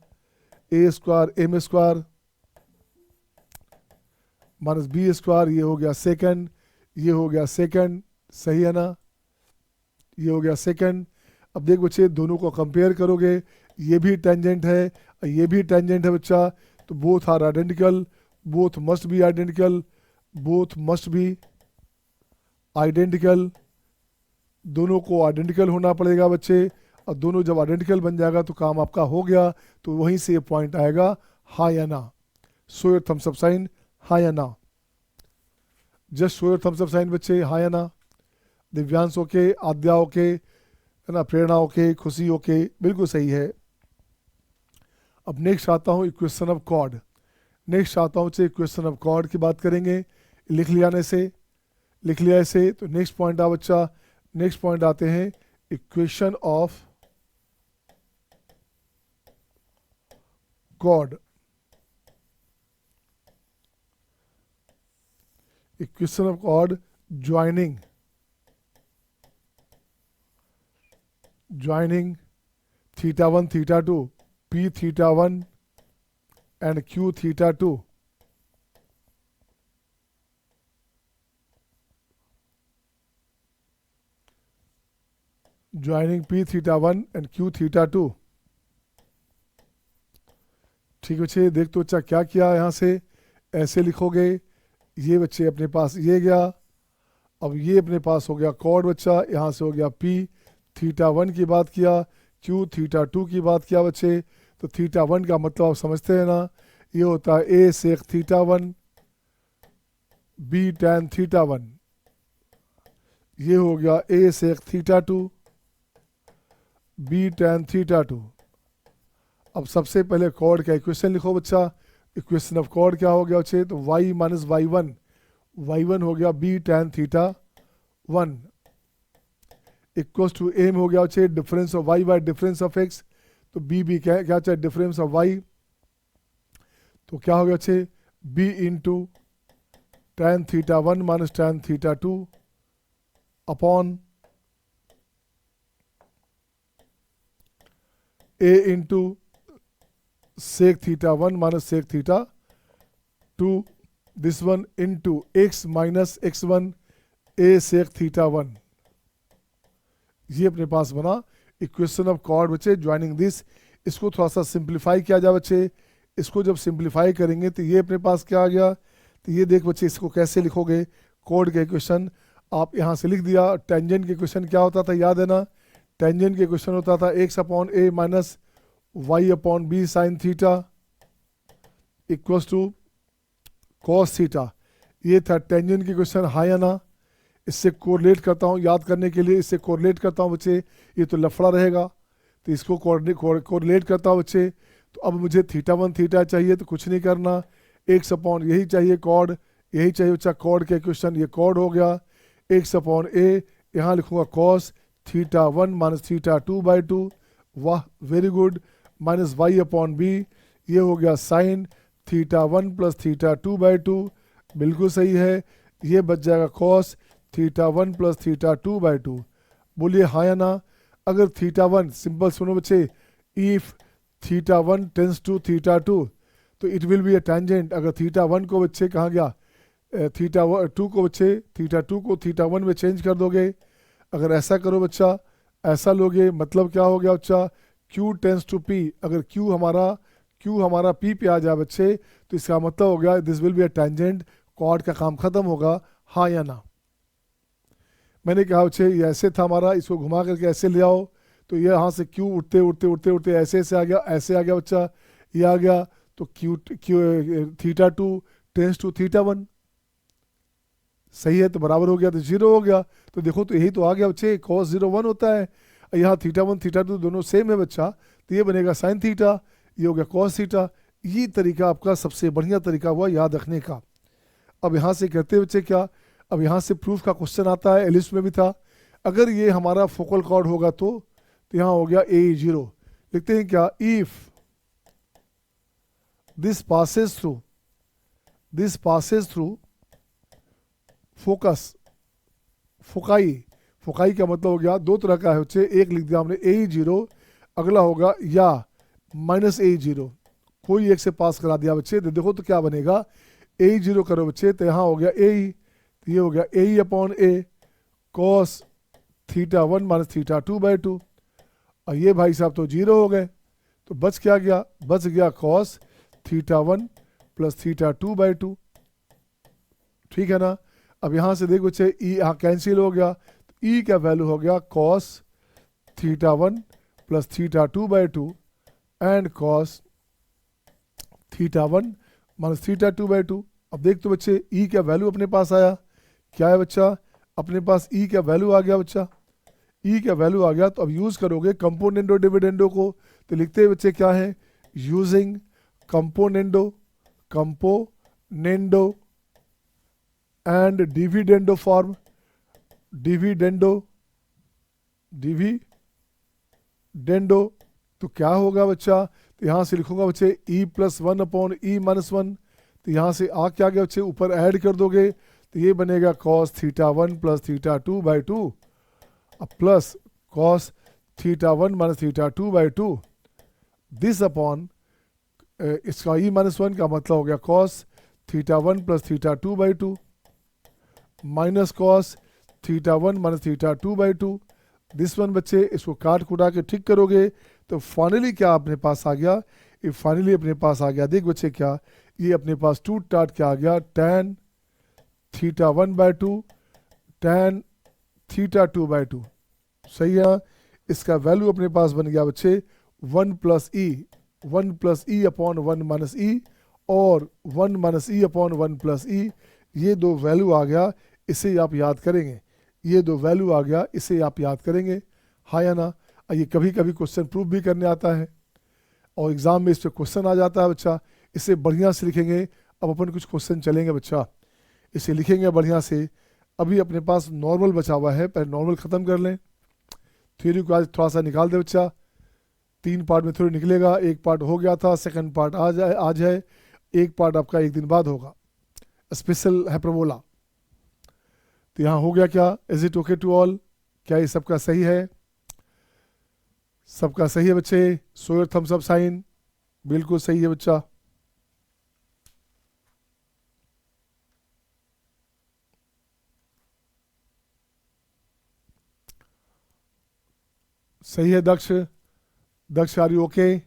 a square m square minus B square, ये हो गया सेकंड, ये हो गया सेकंड, सही है ना, ये हो गया सेकंड। अब देख बच्चे दोनों को कंपेयर करोगे, ये भी टेंजेंट है ये भी टेंजेंट है बच्चा, तो both are identical, both must be identical, both must be identical, दोनों को आइडेंटिकल होना पड़ेगा बच्चे। और दोनों जब आइडेंटिकल बन जाएगा तो काम आपका हो गया, तो वहीं से ये पॉइंट आएगा हाँ या ना। Show your thumbs up sign, हाँ या ना, just show your thumbs up sign बच्चे, हाँ या ना। दिव्यांश ओके, आद्या ओके, है ना, प्रेरणा ओके, खुशी ओके, बिल्कुल सही है। अब नेक्स्ट आता हूँ इक्वेशन ऑफ कॉर्ड, नेक्स्ट आता हूँ इक्वेशन ऑफ कॉर्ड की बात करेंगे। लिख लिया ना इसे, लिख लिया इसे, तो नेक्स्ट पॉइंट आ बच्चा, नेक्स्ट पॉइंट आते हैं equation of chord. Equation of chord joining, joining θ1 θ2 p θ1 and q θ2, joining p θ1 and q θ2। ठीक बच्चे, देख तो बच्चा क्या किया, यहाँ से ऐसे लिखोगे, ये बच्चे अपने पास ये गया, अब ये अपने पास हो गया कॉर्ड बच्चा, यहाँ से हो गया p θ1 की बात किया, q θ2 की बात किया बच्चे। तो θ1 का मतलब आप समझते हैं ना, ये होता है a सेक θ1 b tan θ1, ये हो गया a सेक θ2 b tan θ2। अब सबसे पहले कॉर्ड का इक्वेशन लिखो बच्चा, इक्वेशन ऑफ कॉर्ड क्या हो गया बच्चे, तो y माइनस y1 हो गया b tan θ1 equals to m हो गया बच्चे difference of y by difference of x, तो b क्या चाहे डिफरेंस ऑफ y, तो क्या हो गया बच्चे b into tan θ1 minus tan θ2 upon a into sec θ1 minus sec θ2, this one into x minus x1 a sec θ1। ये अपने पास बना इक्वेशन ऑफ कॉर्ड बच्चे ज्वाइनिंग दिस। इसको थोड़ा सा सिंप्लीफाई किया जाए बच्चे, इसको जब सिंप्लीफाई करेंगे तो ये अपने पास क्या आ गया, तो ये देख बच्चे इसको कैसे लिखोगे, कॉर्ड का इक्वेशन आप यहाँ से लिख दिया। टेंजेंट के इक्वेशन क्या होता था याद है ना, टेंजेंट के इक्वेशन होता था x upon a minus y upon B sine theta equals to cos theta. ये था टेंजेंट की क्वेश्चन, हाँ या ना। इससे कोरिलेट करता हूँ याद करने के लिए, इससे कोरिलेट करता हूँ बच्चे, ये तो लफड़ा रहेगा, तो इसको कोरिलेट करता हूँ बच्चे। तो अब मुझे θ1 थीटा चाहिए, तो कुछ नहीं करना, x अपॉन यही चाहिए कॉर्ड, यही चाहिए बच्चा कॉर्ड का क्वेश्चन, ये कॉर्ड हो गया x अपॉन a, यहाँ लिखूंगा कॉस θ1 माइनस θ2 बाई 2, वाह very good, minus y upon b, ये हो गया साइन θ1 प्लस θ2 बाई 2, बिल्कुल सही है। ये बच जाएगा कॉस θ1 प्लस θ2 बाई 2, बोलिए हाँ या ना। अगर θ1 सिंपल सुनो बच्चे, इफ θ1 टेंस टू θ2 तो it will be a tangent. अगर θ1 को बच्चे कहाँ गया, θ2 को बच्चे θ2 को θ1 में चेंज कर दोगे, अगर ऐसा करो बच्चा, ऐसा लोगे, मतलब क्या हो गया बच्चा, Q टेंस टू P, अगर Q हमारा P पे आ जाए बच्चे, तो इसका मतलब हो गया this will be a tangent, chord का काम खत्म होगा, हाँ या ना। मैंने कहा बच्चे ये ऐसे था हमारा, इसको घुमा करके ऐसे ले आओ, तो ये यहाँ से Q उठते उठते उठते उठते ऐसे ऐसे आ गया, ऐसे आ गया बच्चा, ये आ गया, तो θ2 टेंस टू θ1, सही है, तो बराबर हो गया, तो 0 हो गया। तो देखो तो यही तो आ गया बच्चे, cos 0 1 होता है, यहाँ θ1 θ2 दोनों सेम है बच्चा, तो ये बनेगा साइन थीटा, ये हो गया cos थीटा। ये तरीका आपका सबसे बढ़िया तरीका हुआ याद रखने का। अब यहाँ से कहते बच्चे क्या, अब यहाँ से प्रूफ का क्वेश्चन आता है, एलिस्ट में भी था, अगर ये हमारा फोकल कॉर्ड होगा तो यहाँ हो गया a 0, लिखते हैं क्या, if this passes through focus, foci, foci का मतलब हो गया दो तरह का है बच्चे, एक लिख दिया हमने ए0, अगला होगा या -a0, कोई एक से पास करा दिया बच्चे। तो देखो तो क्या बनेगा, a0 करो बच्चे तो यहाँ हो गया a, तो ये हो गया a upon a cos θ1 minus θ2/2, और ये भाई साहब तो 0 हो गए, तो बच क्या गया, बच गया cos θ1 प्लस θ2/2, ठीक है ना। अब यहाँ से देखो बच्चे ई यहाँ कैंसिल हो गया, तो ई का वैल्यू हो गया cos θ1 plus θ2/2 and cos θ1 minus θ2/2। अब देख तो बच्चे ई का वैल्यू अपने पास आया, क्या है बच्चा, अपने पास ई का वैल्यू आ गया बच्चा, ई का वैल्यू आ गया। तो अब यूज़ करोगे कंपोनेंडो डिविडेंडो को, तो लिखते हैं बच्चे क्या है, using componendo and dividendo form, dividendo तो क्या होगा बच्चा, तो यहाँ से लिखूंगा बच्चे e plus 1 upon E minus 1, तो यहाँ से आ क्या गया बच्चे, ऊपर ऐड कर दोगे तो ये बनेगा cos θ1 प्लस θ2/2 अब plus cos θ1 minus θ2/2 this upon इसका e माइनस 1 का मतलब हो गया cos θ1 plus θ2/2 minus cos θ1 minus θ2/2 this one बच्चे, इसको काट कुटा के ठीक करोगे तो फाइनली क्या अपने पास आ गया, ये फाइनली अपने पास आ गया, देख बच्चे क्या, ये अपने पास 2 टाट क्या आ गया, tan θ1/2 tan θ2/2, सही है। इसका वैल्यू अपने पास बन गया बच्चे 1 प्लस ई अपॉन 1 माइनस ई और 1 माइनस ई अपॉन 1 प्लस ई, ये दो वैल्यू आ गया, इसे आप याद करेंगे, ये दो वैल्यू आ गया, इसे आप याद करेंगे, हाँ या ना। ये कभी कभी क्वेश्चन प्रूफ भी करने आता है और एग्जाम में इस पर क्वेश्चन आ जाता है बच्चा, इसे बढ़िया से लिखेंगे। अब अपन कुछ क्वेश्चन चलेंगे बच्चा, इसे लिखेंगे बढ़िया से। अभी अपने पास नॉर्मल बचा हुआ है, पहले नॉर्मल ख़त्म कर लें, थ्योरी को आज थोड़ा सा निकाल दे बच्चा, 3 पार्ट में थ्योरी निकलेगा, एक पार्ट हो गया था, सेकंड पार्ट आज है, एक पार्ट आपका एक दिन बाद होगा, स्पेशल हाइपरबोला। तो यहाँ हो गया क्या, is it okay to all, क्या ये सबका सही है, सबका सही है बच्चे, show your thumbs up sign, बिल्कुल सही है बच्चा। सही है दक्ष आर यू ओके,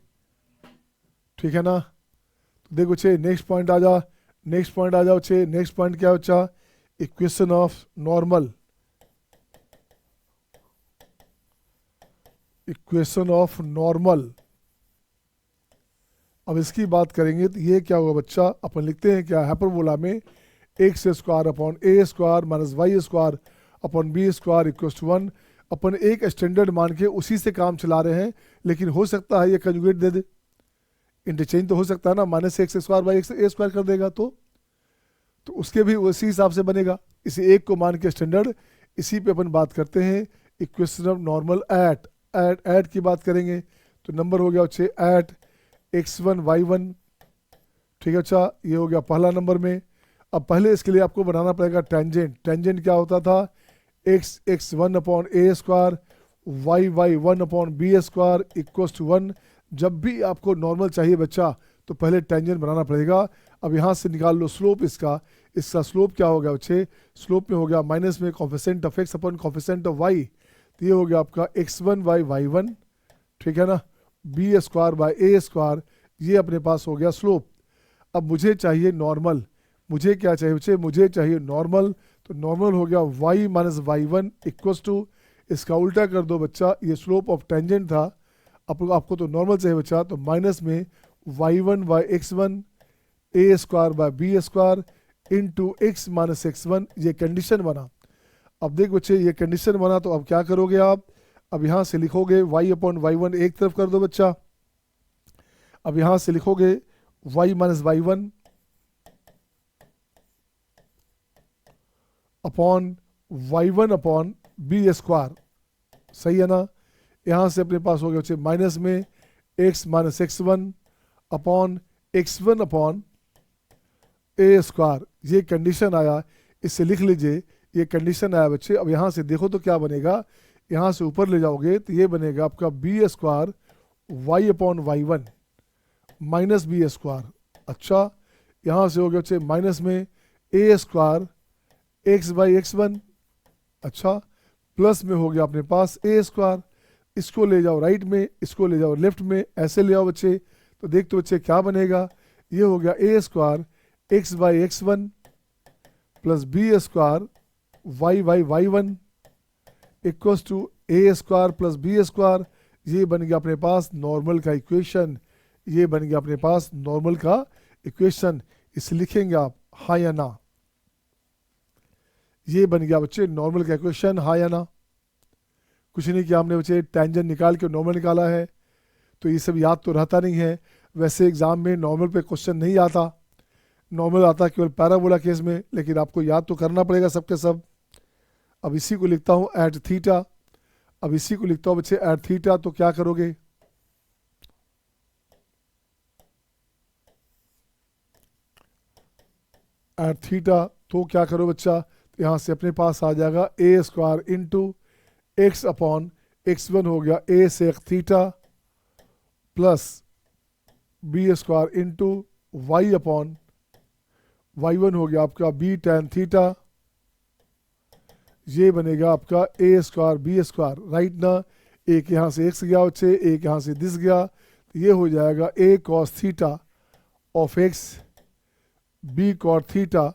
ठीक है ना। तो देखो बच्चे नेक्स्ट पॉइंट आ जा, नेक्स्ट पॉइंट आ जाओ बच्चे, नेक्स्ट पॉइंट क्या है बच्चा, equation of normal, equation of normal. अब इसकी बात करेंगे तो ये क्या होगा बच्चा, अपन लिखते हैं क्या, हाइपरबोला में X square upon A square minus Y square upon B square equal to 1, अपन एक स्टैंडर्ड मान के उसी से काम चला रहे हैं, लेकिन हो सकता है ये कंजुगेट दे दे, इंटरचेंज तो हो सकता है ना, minus x square by x A square कर देगा, तो उसके भी उसी हिसाब से बनेगा, इसी एक को मान के स्टैंडर्ड, इसी पे अपन बात करते हैं इक्वेशन ऑफ नॉर्मल एट की बात करेंगे। तो नंबर हो गया बच्चे एट x1 y1, ठीक है अच्छा, ये हो गया पहला नंबर में। अब पहले इसके लिए आपको बनाना पड़ेगा टेंजेंट, टेंजेंट क्या होता था, x1 upon A square y 1 upon B square equals to 1। जब भी आपको नॉर्मल चाहिए बच्चा तो पहले टेंजेंट बनाना पड़ेगा। अब यहाँ से निकाल लो स्लोप इसका स्लोप क्या हो गया बच्चे, स्लोप में हो गया माइनस में coefficient of X upon coefficient of Y, तो ये हो गया आपका x1 बाई y1, ठीक है ना, B square by A square, ये अपने पास हो गया स्लोप। अब मुझे चाहिए नॉर्मल, मुझे क्या चाहिए बच्चे, मुझे चाहिए नॉर्मल, तो नॉर्मल हो गया y minus y1 equals to, इसका उल्टा कर दो बच्चा, ये स्लोप ऑफ टेंजेंट था, आपको तो नॉर्मल चाहिए बच्चा, तो माइनस में y1 by x1 A square by B square into x minus x1, ये कंडीशन बना। अब देख बच्चे ये कंडीशन बना, तो अब क्या करोगे आप, अब यहाँ से लिखोगे y अपॉन y1 एक तरफ कर दो बच्चा, अब यहाँ से लिखोगे y minus y1 upon y1 upon B square, सही है ना। यहाँ से अपने पास हो गया बच्चे माइनस में x minus x one upon x1 upon ए स्क्वायर। ये कंडीशन आया, इससे लिख लीजिए, ये कंडीशन आया बच्चे। अब यहाँ से देखो तो क्या बनेगा, यहाँ से ऊपर ले जाओगे तो ये बनेगा आपका b square y upon y one minus B square. अच्छा, यहाँ से हो गया बच्चे माइनस में a square x by x one. अच्छा, प्लस में हो गया अपने पास ए स्क्वायर। इसको ले जाओ राइट में, इसको ले जाओ लेफ्ट में, ऐसे ले आओ बच्चे। तो देख तो बच्चे क्या बनेगा, ये हो गया a square x by x one plus B square y by y one equals to a square plus B square. ये बन गया अपने पास नॉर्मल का इक्वेशन, ये बन गया अपने पास नॉर्मल का इक्वेशन। इसे लिखेंगे आप हाँ या ना, ये बन गया बच्चे नॉर्मल का इक्वेशन, हाँ या ना। कुछ नहीं किया हमने बच्चे, टेंजेंट निकाल के नॉर्मल निकाला है। तो ये सब याद तो रहता नहीं है, वैसे एग्जाम में नॉर्मल पे क्वेश्चन नहीं आता, नॉर्मल आता केवल पैराबोला केस में, लेकिन आपको याद तो करना पड़ेगा सबके सब। अब इसी को लिखता हूँ एट थीटा, अब इसी को लिखता हूँ बच्चे एट थीटा। तो क्या करोगे, एट थीटा तो क्या करो बच्चा, तो यहाँ से अपने पास आ जाएगा a square into x upon x one हो गया a sec theta plus B square into y upon y one हो गया आपका बी टेन थीटा। ये बनेगा आपका a square b square, right ना। एक यहाँ से एक्स गया बच्चे, एक यहाँ से दिस गया, तो ये हो जाएगा a cos theta of x b cot theta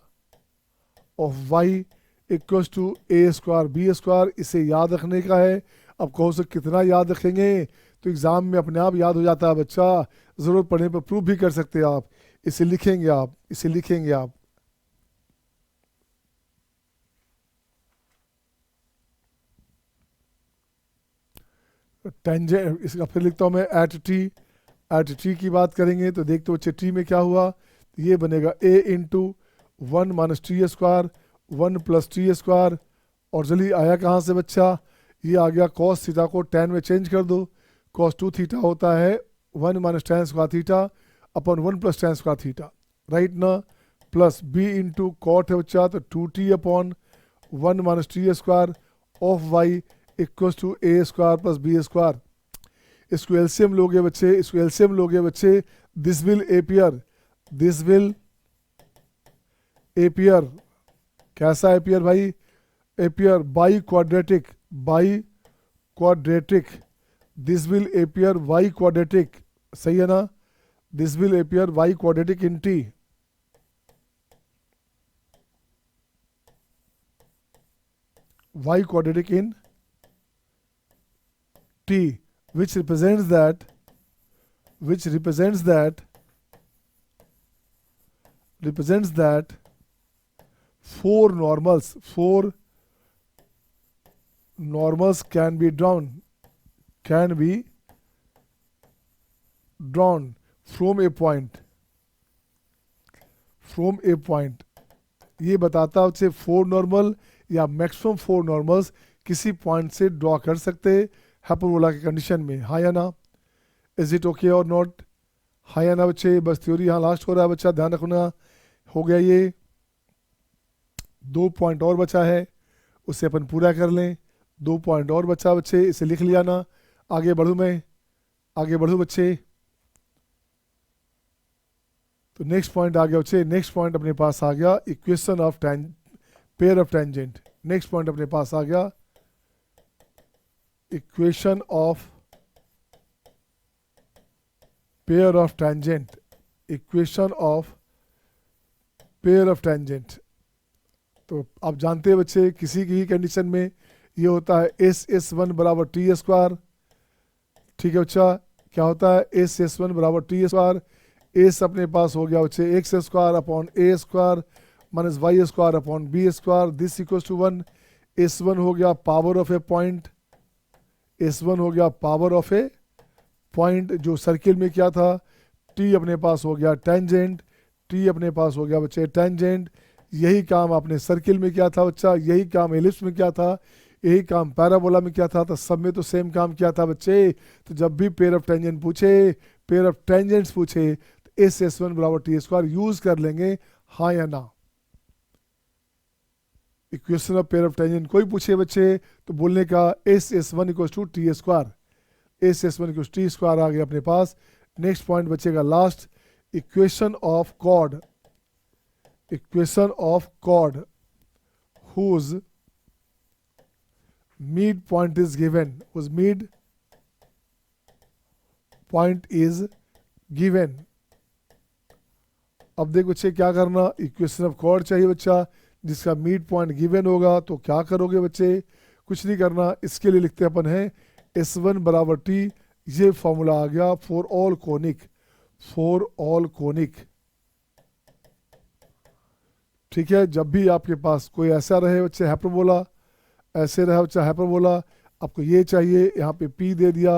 of y equals to a square b square. इसे याद रखने का है। अब कहो से कितना याद रखेंगे, तो एग्ज़ाम में अपने आप याद हो जाता है बच्चा, ज़रूरत पड़ने पर प्रूफ भी कर सकते हैं आप। इसे लिखेंगे आप, इसे लिखेंगे आप। टेंजेंट, इसका फिर लिखता हूँ मैं एट टी, एट टी की बात करेंगे तो देखते बच्चे टी में क्या हुआ, ये बनेगा a into one minus t square one plus t square. और जल्दी आया कहाँ से बच्चा, ये आ गया कॉस थीटा को टेन में चेंज कर दो, कॉस टू थीटा होता है one minus tan square theta upon one plus tan square theta, right ना। प्लस बी इंटू कॉट है बच्चा, तो two t upon one minus t square of y equals to a square plus B square. इसको एलसीएम लोगे बच्चे, इसको एलसीएम लोगे बच्चे, this will appear, this will appear, कैसा एपियर भाई, appear biquadratic, biquadratic, this will appear biquadratic, सही है ना। This will appear biquadratic in T, biquadratic in t, which represents that four normals can be drawn from a point, ये बताता है उसे फोर नॉर्मल या मैक्सिमम फोर नॉर्मल्स किसी पॉइंट से ड्रॉ कर सकते हाइपरबोला के कंडीशन में, हाँ या ना। इज इट ओके और नॉट, हाँ या ना बच्चे। बस थ्योरी यहाँ लास्ट हो रहा है बच्चा, ध्यान रखना। हो गया ये, 2 पॉइंट और बचा है, उसे अपन पूरा कर लें। 2 पॉइंट और बचा बच्चे, इसे लिख लिया ना। आगे बढ़ूँ मैं, आगे बढ़ूँ बच्चे। तो नेक्स्ट पॉइंट आ गया बच्चे, नेक्स्ट पॉइंट अपने पास आ गया equation of pair of tangent. Next point अपने पास आ गया equation of pair of tangent, equation of pair of tangent. तो आप जानते हैं बच्चे, किसी की कंडीशन में ये होता है एस एस वन बराबर टी स्क्वायर, ठीक है बच्चा। क्या होता है, एस एस वन बराबर टी स्क्वायर। एस अपने पास हो गया बच्चे X square upon A square minus Y square upon B square, this equals to 1। S one हो गया power of a point, S one हो गया पावर ऑफ ए पॉइंट जो सर्किल में क्या था, टी अपने पास हो गया टेंजेंट, टी अपने पास हो गया बच्चे टेंजेंट। यही काम आपने सर्किल में किया था बच्चा, यही काम एलिप्स में किया था। यही काम पैराबोला में क्या था, तो सब में तो सेम काम किया था बच्चे। तो जब भी पेयर ऑफ टेंजेंट पूछे, पेयर ऑफ टेंजेंट्स पूछे, तो एस एस वन बराबर टी स्क्वायर यूज कर लेंगे, हाँ या ना। Equation of pair of tangent कोई पूछे बच्चे तो बोलने का S S one equal to t square, S S one equal t square आ गया अपने पास। नेक्स्ट पॉइंट बचेगा last, equation of chord, equation of chord whose mid point is given, whose mid point is given। अब देख बच्चे क्या करना, इक्वेशन ऑफ कॉर्ड चाहिए बच्चा जिसका मिड पॉइंट गिवन होगा, तो क्या करोगे बच्चे, कुछ नहीं करना। इसके लिए लिखते अपन है एस वन बराबर टी, ये फॉर्मूला आ गया for all conic, for all conic. ठीक है, जब भी आपके पास कोई ऐसा रहे बच्चे हाइपरबोला, ऐसे रहे बच्चा हाइपरबोला, आपको ये चाहिए, यहाँ पे पी दे दिया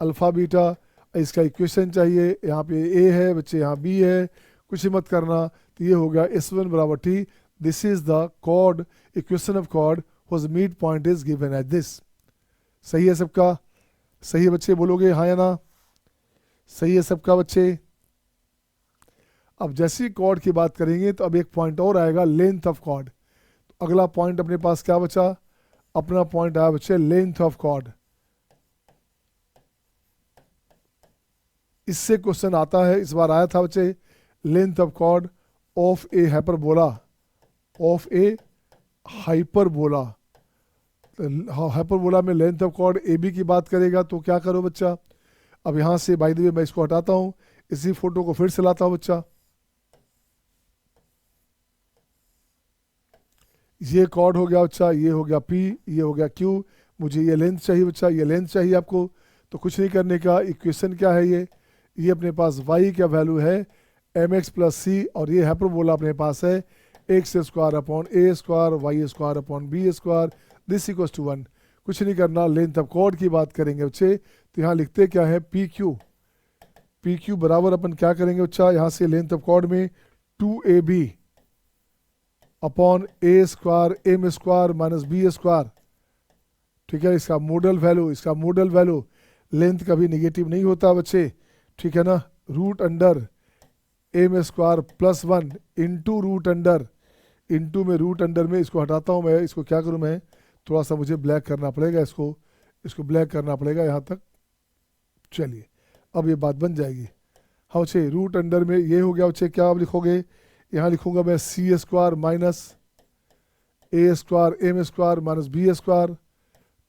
अल्फा बीटा, इसका इक्वेशन चाहिए, यहाँ पे ए है बच्चे, यहाँ बी है, कुछ मत करना। तो ये हो गया एस वन बराबर T, this is the chord, equation of chord whose mid point is given at this. सही है सबका, सही है बच्चे, बोलोगे हाँ या ना, सही है सबका बच्चे। अब जैसी कॉर्ड की बात करेंगे तो अब एक पॉइंट और आएगा, लेंथ ऑफ कॉर्ड। तो अगला पॉइंट अपने पास क्या बचा, अपना पॉइंट आया बच्चे लेंथ ऑफ कॉर्ड। इससे क्वेश्चन आता है, इस बार आया था बच्चे, length of chord of a hyperbola, of a hyperbola. Hyperbola में length of chord a b की बात करेगा, तो क्या करो बच्चा, अब यहां से बाय द वे मैं इसको हटाता हूं, इसी फोटो को फिर से लाता हूं बच्चा। ये कॉर्ड हो गया बच्चा, ये हो गया P, ये हो गया Q, मुझे ये लेंथ चाहिए बच्चा, ये लेंथ चाहिए आपको। तो कुछ नहीं करने का, इक्वेशन क्या है ये अपने पास y क्या वैल्यू है mx प्लस सी, और ये हाइपरबोला अपने पास है X square upon A square Y square upon B square, this equals to 1। कुछ नहीं करना, लेंथ ऑफ कॉर्ड की बात करेंगे बच्चे, तो यहाँ लिखते क्या है पी क्यू बराबर अपन क्या करेंगे बच्चा, यहाँ से लेंथ ऑफ कॉर्ड में 2ab अपॉन ए square m square minus B square. ठीक है, इसका मॉडल वैल्यू, इसका मॉडल वैल्यू, लेंथ कभी निगेटिव नहीं होता बच्चे, ठीक है ना, root under m square plus 1 into root under, into में रूट अंडर में, इसको हटाता हूँ मैं, इसको क्या करूँ मैं, थोड़ा सा मुझे ब्लैक करना पड़ेगा, इसको ब्लैक करना पड़ेगा यहाँ तक। चलिए अब ये बात बन जाएगी। हाँ बच्चे, रूट अंडर में ये हो गया बच्चे, क्या आप लिखोगे, यहाँ लिखूंगा मैं c square minus a square m square minus B square.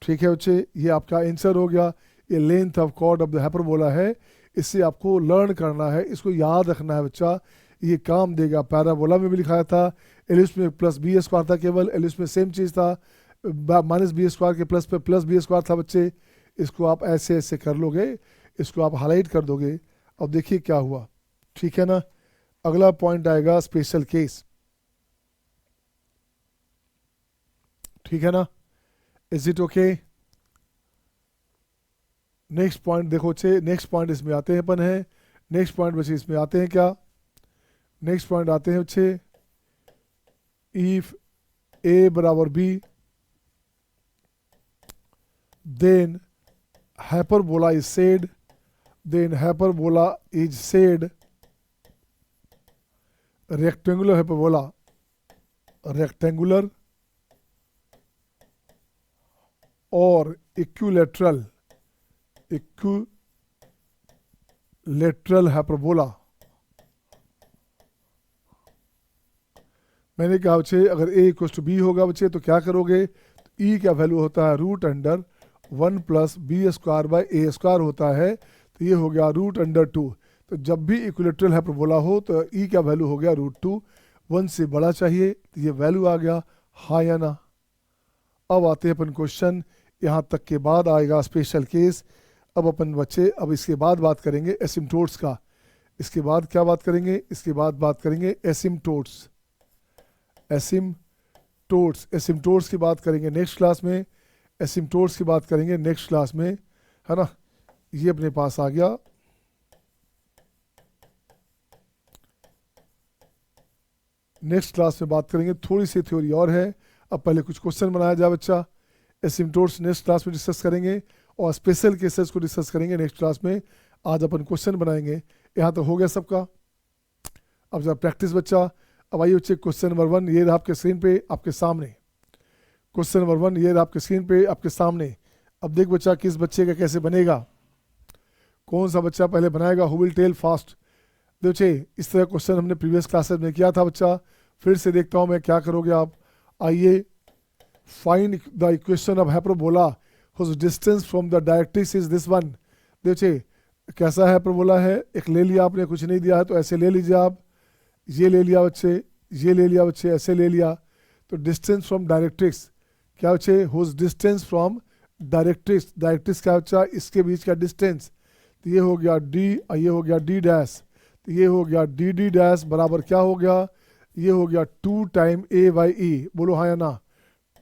ठीक है बच्चे, ये आपका आंसर हो गया। ये length of chord of the hyperbola है, इससे आपको लर्न करना है, इसको याद रखना है बच्चा, ये काम देगा। पैराबोला में भी लिखाया था, एलिप्स में प्लस बी स्क्वायर था, केवल एलिप्स में सेम चीज़ था, माइनस बी स्क्वायर के प्लस पे प्लस बी स्क्वायर था बच्चे। इसको आप ऐसे ऐसे कर लोगे, इसको आप हाईलाइट कर दोगे। अब देखिए क्या हुआ, ठीक है ना। अगला पॉइंट आएगा स्पेशल केस, ठीक है ना, is it okay. Next point देखो बच्चे, नेक्स्ट पॉइंट इसमें आते हैं अपन है, नेक्स्ट पॉइंट बच्चे इसमें आते हैं क्या, नेक्स्ट पॉइंट आते हैं बच्चे, इफ ए बराबर B then hyperbola is said, then hyperbola is said rectangular hyperbola, rectangular और इक्विलेटरल, इक्विलेटरल हाइपरबोला। मैंने कहा बच्चे अगर a इक्वल टू बी होगा बच्चे तो क्या करोगे, तो e का वैल्यू होता है root under 1 plus B square by A square होता है, तो ये हो गया रूट अंडर 2। तो जब भी इक्विलेटरल हाइपरबोला हो तो e का वैल्यू हो गया रूट 2, 1 से बड़ा चाहिए, तो ये वैल्यू आ गया, हाँ या ना। अब आते हैं अपन क्वेश्चन, यहाँ तक के बाद आएगा स्पेशल केस। अब अपन बच्चे अब इसके बाद बात करेंगे एसिम्टोट्स का, इसके बाद क्या बात करेंगे, इसके बाद बात करेंगे एसिम्टोट्स, एसिम्टोट्स, एसिम्टोट्स की बात करेंगे नेक्स्ट क्लास में, एसिम्टोट्स की बात करेंगे नेक्स्ट क्लास में, है ना। ये अपने पास आ गया, नेक्स्ट क्लास में बात करेंगे, थोड़ी सी थ्योरी और है। अब पहले कुछ क्वेश्चन बनाया जाए बच्चा, एसिम्टोट्स नेक्स्ट क्लास में डिस्कस करेंगे और स्पेशल केसेस को डिस्कस करेंगे नेक्स्ट क्लास में। आज अपन क्वेश्चन बनाएंगे। यहाँ तो हो गया सबका। अब जरा प्रैक्टिस बच्चा। अब आइए बच्चे क्वेश्चन नंबर 1 ये रहा आपके स्क्रीन पे आपके सामने। क्वेश्चन नंबर 1 ये रहा आपके स्क्रीन पे आपके सामने। अब देख बच्चा किस बच्चे का कैसे बनेगा, कौन सा बच्चा पहले बनाएगा, हु विल टेल फास्ट। देखिए इस तरह क्वेश्चन हमने प्रीवियस क्लासेस में किया था बच्चा। फिर से देखता हूँ मैं क्या करोगे आप। आइए, find the equation of hyperbola whose distance from the directrix is this one. देखिए कैसा हाइपरबोला है, एक ले लिया आपने, कुछ नहीं दिया है तो ऐसे ले लीजिए आप। ये ले लिया बच्चे, ये ले लिया बच्चे, ऐसे ले लिया। तो डिस्टेंस फ्रॉम डायरेक्ट्रिक्स क्या बच्चे, whose distance from directrix. Directrix क्या बच्चा, इसके बीच का डिस्टेंस। तो ये हो गया डी, ये हो गया डी डैश, तो ये हो गया डी डी डैश बराबर क्या हो गया, ये हो गया 2 टाइम ए बाई ई। बोलो हाँ या ना,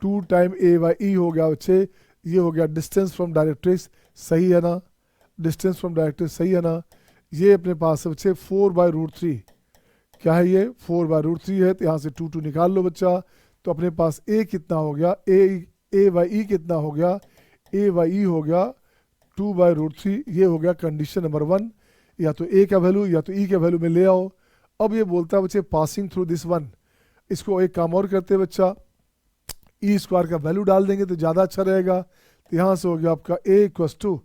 2 टाइम ए बाई ई हो गया बच्चे। ये हो गया डिस्टेंस फ्रॉम डायरेक्ट्रिक्स, सही है ना, डिस्टेंस फ्रॉम डायरेक्ट्रिक्स सही है ना। ये अपने पास है बच्चे 4/√3। क्या है ये, 4/√3 है। तो यहाँ से 2 निकाल लो बच्चा। तो अपने पास ए कितना हो गया, ए बाई ई कितना हो गया, ए बाई ई हो गया 2/√3। ये हो गया कंडीशन नंबर 1। या तो ए का वैल्यू या तो ई के वैल्यू में ले आओ। अब ये बोलता है बच्चे पासिंग थ्रू दिस वन। इसको एक काम और करते हैं बच्चा, ई स्क्वायर का वैल्यू डाल देंगे तो ज़्यादा अच्छा रहेगा। तो यहाँ से हो गया आपका ए इक्वस टू,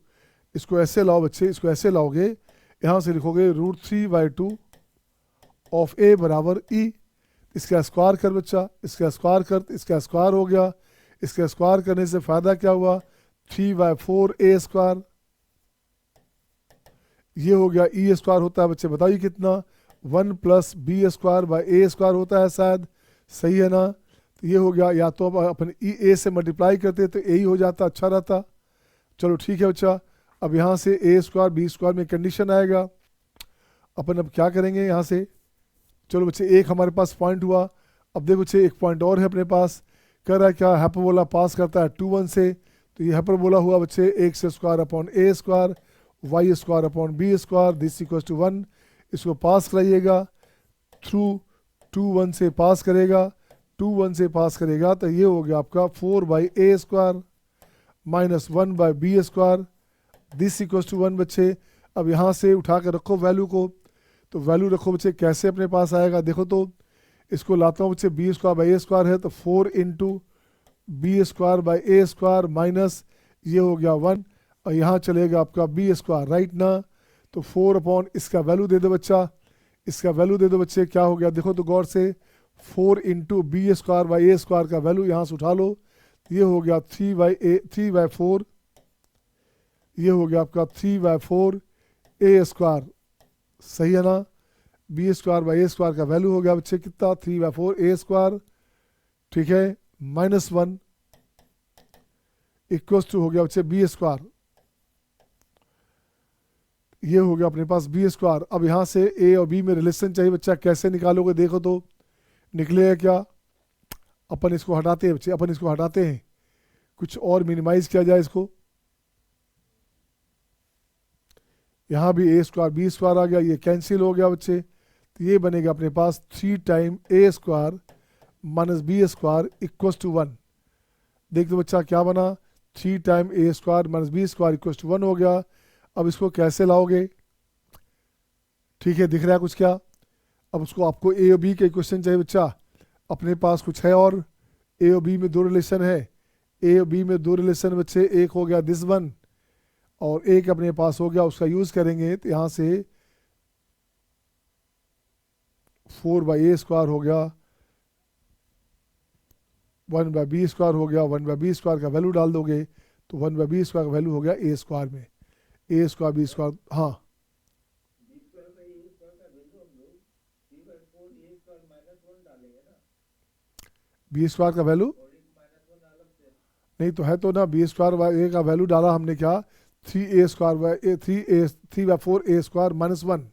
इसको ऐसे लाओ बच्चे, इसको ऐसे लाओगे, यहाँ से लिखोगे √3/2 ऑफ ए बराबर ई। इसका स्क्वायर कर बच्चा, इसका स्क्वायर कर, इसका स्क्वायर हो गया। इसका स्क्वायर करने से फ़ायदा क्या हुआ, 3/4 ए स्क्वायर। ये हो गया ई स्क्वायर होता है बच्चे, बताइए कितना, 1 + B square by A square होता है शायद, सही है ना। तो ये हो गया, या तो अब अपन ई ए से मल्टीप्लाई करते तो ए ही हो जाता, अच्छा रहता। चलो ठीक है बच्चा। अब यहाँ से ए स्क्वायर बी स्क्वायर में कंडीशन आएगा। अपन अब क्या करेंगे यहाँ से, चलो बच्चे एक हमारे पास पॉइंट हुआ। अब देखो बच्चे एक पॉइंट और है अपने पास। कह रहा है क्या, हाइपरबोला पास करता है 2 1 से। तो ये हाइपरबोला हुआ बच्चे x² / a² y² / b², this equal to 1। इसको पास कराइएगा थ्रू 2 1 से पास करेगा, 2 1 से पास करेगा तो ये हो गया आपका 4/a² - 1/b², this equal to 1 बच्चे। अब यहाँ से उठा कर रखो वैल्यू को। तो वैल्यू रखो बच्चे, कैसे अपने पास आएगा देखो। तो इसको लाता हूँ बच्चे, b² / a² है तो 4 × b² / a² माइनस ये हो गया 1, और यहाँ चलेगा आपका b², राइट ना। तो 4 इसका वैल्यू दे दो बच्चा, इसका वैल्यू दे दो बच्चे। क्या हो गया देखो तो गौर से, 4 × b² / a² का वैल्यू यहाँ से उठा लो। ये हो गया 3/4, ये हो गया आपका 3/4 a², सही है ना। b² / a² का वैल्यू हो गया बच्चे कितना, 3/4 a², ठीक है, -1 इक्वल्स टू हो गया बच्चे b²। ये हो गया अपने पास b²। अब यहाँ से a और b में रिलेशन चाहिए बच्चा, कैसे निकालोगे देखो तो, निकलेगा क्या। अपन इसको हटाते हैं बच्चे, अपन इसको हटाते हैं, कुछ और मिनिमाइज किया जाए इसको। यहाँ भी a² b² आ गया, ये कैंसिल हो गया बच्चे। तो ये बनेगा अपने पास 3 time a² - b² equals to 1। देख दो बच्चा क्या बना, 3 time a² - b² equals to 1 हो गया। अब इसको कैसे लाओगे, ठीक है, दिख रहा है कुछ क्या। अब उसको आपको ए और बी के इक्वेशन चाहिए बच्चा। अपने पास कुछ है और ए और बी में 2 रिलेशन है, ए और बी में 2 रिलेशन बच्चे। एक हो गया दिस वन और एक अपने पास हो गया, उसका यूज़ करेंगे तो यहाँ से 4/a² हो गया, 1/b² हो गया, 1/b² का वैल्यू डाल दोगे तो 1/b² का वैल्यू हो गया a² में, a² b², हाँ b² का वैल्यू नहीं तो है तो ना, b² का वैल्यू डाला हमने क्या, 3/4 a² -1।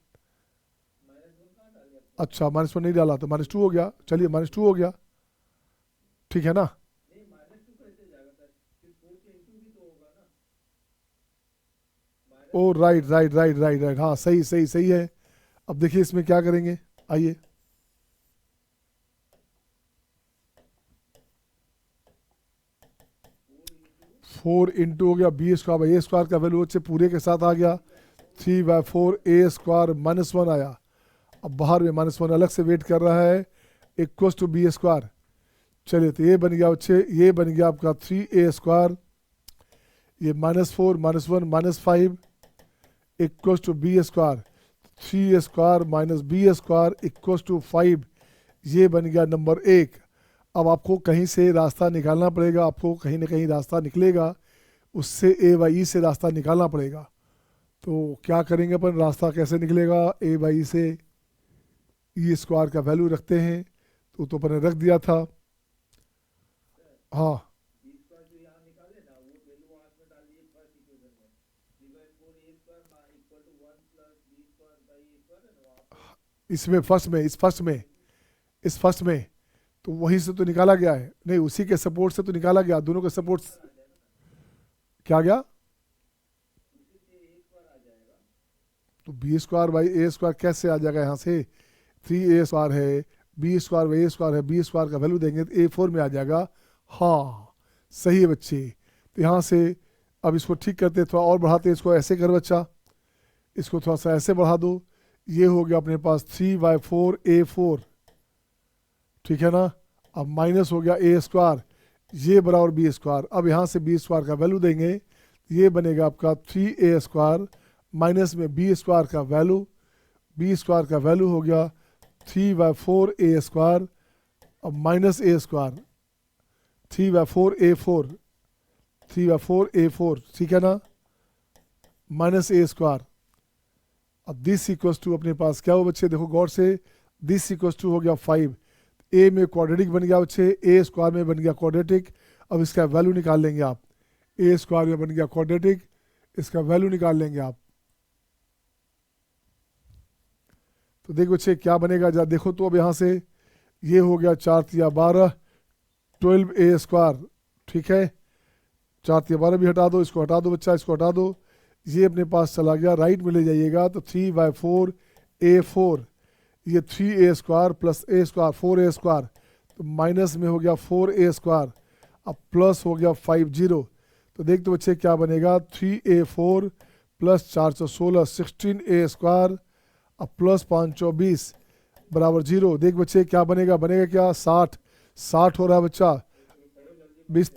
अच्छा -1 नहीं डाला तो -2 हो गया, चलिए -2 हो गया, ठीक है ना। Oh right right right right right, हाँ सही सही सही है। अब देखिए इसमें क्या करेंगे, आइए 4 इंटू हो गया B square by A square का वैल्यू बच्चे पूरे के साथ आ गया 3/4 ए स्क्वायर -1 आया। अब बाहर में -1 अलग से वेट कर रहा है इक्वल्स टू बी स्क्वायर। चलिए तो ये बन गया बच्चे, ये बन गया आपका 3a स्क्वायर, ये -4 -1 -5 equals to B square, 3a square minus B square equals to 5। ये बन गया नंबर 1। अब आपको कहीं से रास्ता निकालना पड़ेगा, आपको कहीं ना कहीं रास्ता निकलेगा, उससे a बाई ई से रास्ता निकालना पड़ेगा। तो क्या करेंगे अपन, रास्ता कैसे निकलेगा, a बाई ई से ई स्क्वायर का वैल्यू रखते हैं, तो अपन ने रख दिया था। हाँ इसमें इस फर्स्ट में तो वहीं से तो निकाला गया है, नहीं उसी के सपोर्ट से तो निकाला गया, दोनों के सपोर्ट क्या गया, तो B square by A square कैसे आ जाएगा, यहाँ से 3a स्क्वायर है, B square by A square है, बी स्क्वायर का वैल्यू देंगे तो a4 में आ जाएगा। हाँ सही है बच्चे। तो यहाँ से अब इसको ठीक करते, थोड़ा और बढ़ाते, इसको ऐसे कर बच्चा, इसको थोड़ा सा ऐसे बढ़ा दो, ये हो गया अपने पास 3/4 a4, ठीक है ना। अब माइनस हो गया ए स्क्वायर, ये बराबर बी स्क्वायर। अब यहाँ से बी स्क्वायर का वैल्यू देंगे, ये बनेगा आपका 3a स्क्वायर माइनस में बी स्क्वायर का वैल्यू, बी स्क्वायर का वैल्यू हो गया 3/4 a स्क्वायर, अब माइनस ए स्क्वायर 3/4 a4, ठीक है ना, माइनस ए स्क्वायर। अब दिस इक्वल्स टू अपने पास क्या हो बच्चे, देखो गौर से, दिस इक्वल्स टू हो गया 5, ए में क्वाड्रेटिक बन गया बच्चे, ए स्क्वायर में बन गया क्वाड्रेटिक। अब इसका वैल्यू निकाल लेंगे आप, ए स्क्वायर में बन गया क्वाड्रेटिक, इसका वैल्यू निकाल लेंगे आप। तो देखो बच्चे क्या बनेगा, जा देखो तो अब यहाँ से ये हो गया 4 × 12 12a स्क्वायर, ठीक है, 4 × 12 भी हटा दो, इसको हटा दो बच्चा, इसको हटा दो, ये अपने पास चला गया, राइट में ले जाइएगा तो 3/4 a4, ये 3a square plus a square 4a square, तो माइनस में हो गया 4a स्क्वायर, अब प्लस हो गया 50। तो देख तो बच्चे क्या बनेगा, 3a4 प्लस 416 16a स्क्वायर, अब प्लस 520 बराबर 0। देख बच्चे क्या बनेगा, बनेगा क्या 60 हो रहा है बच्चा, 20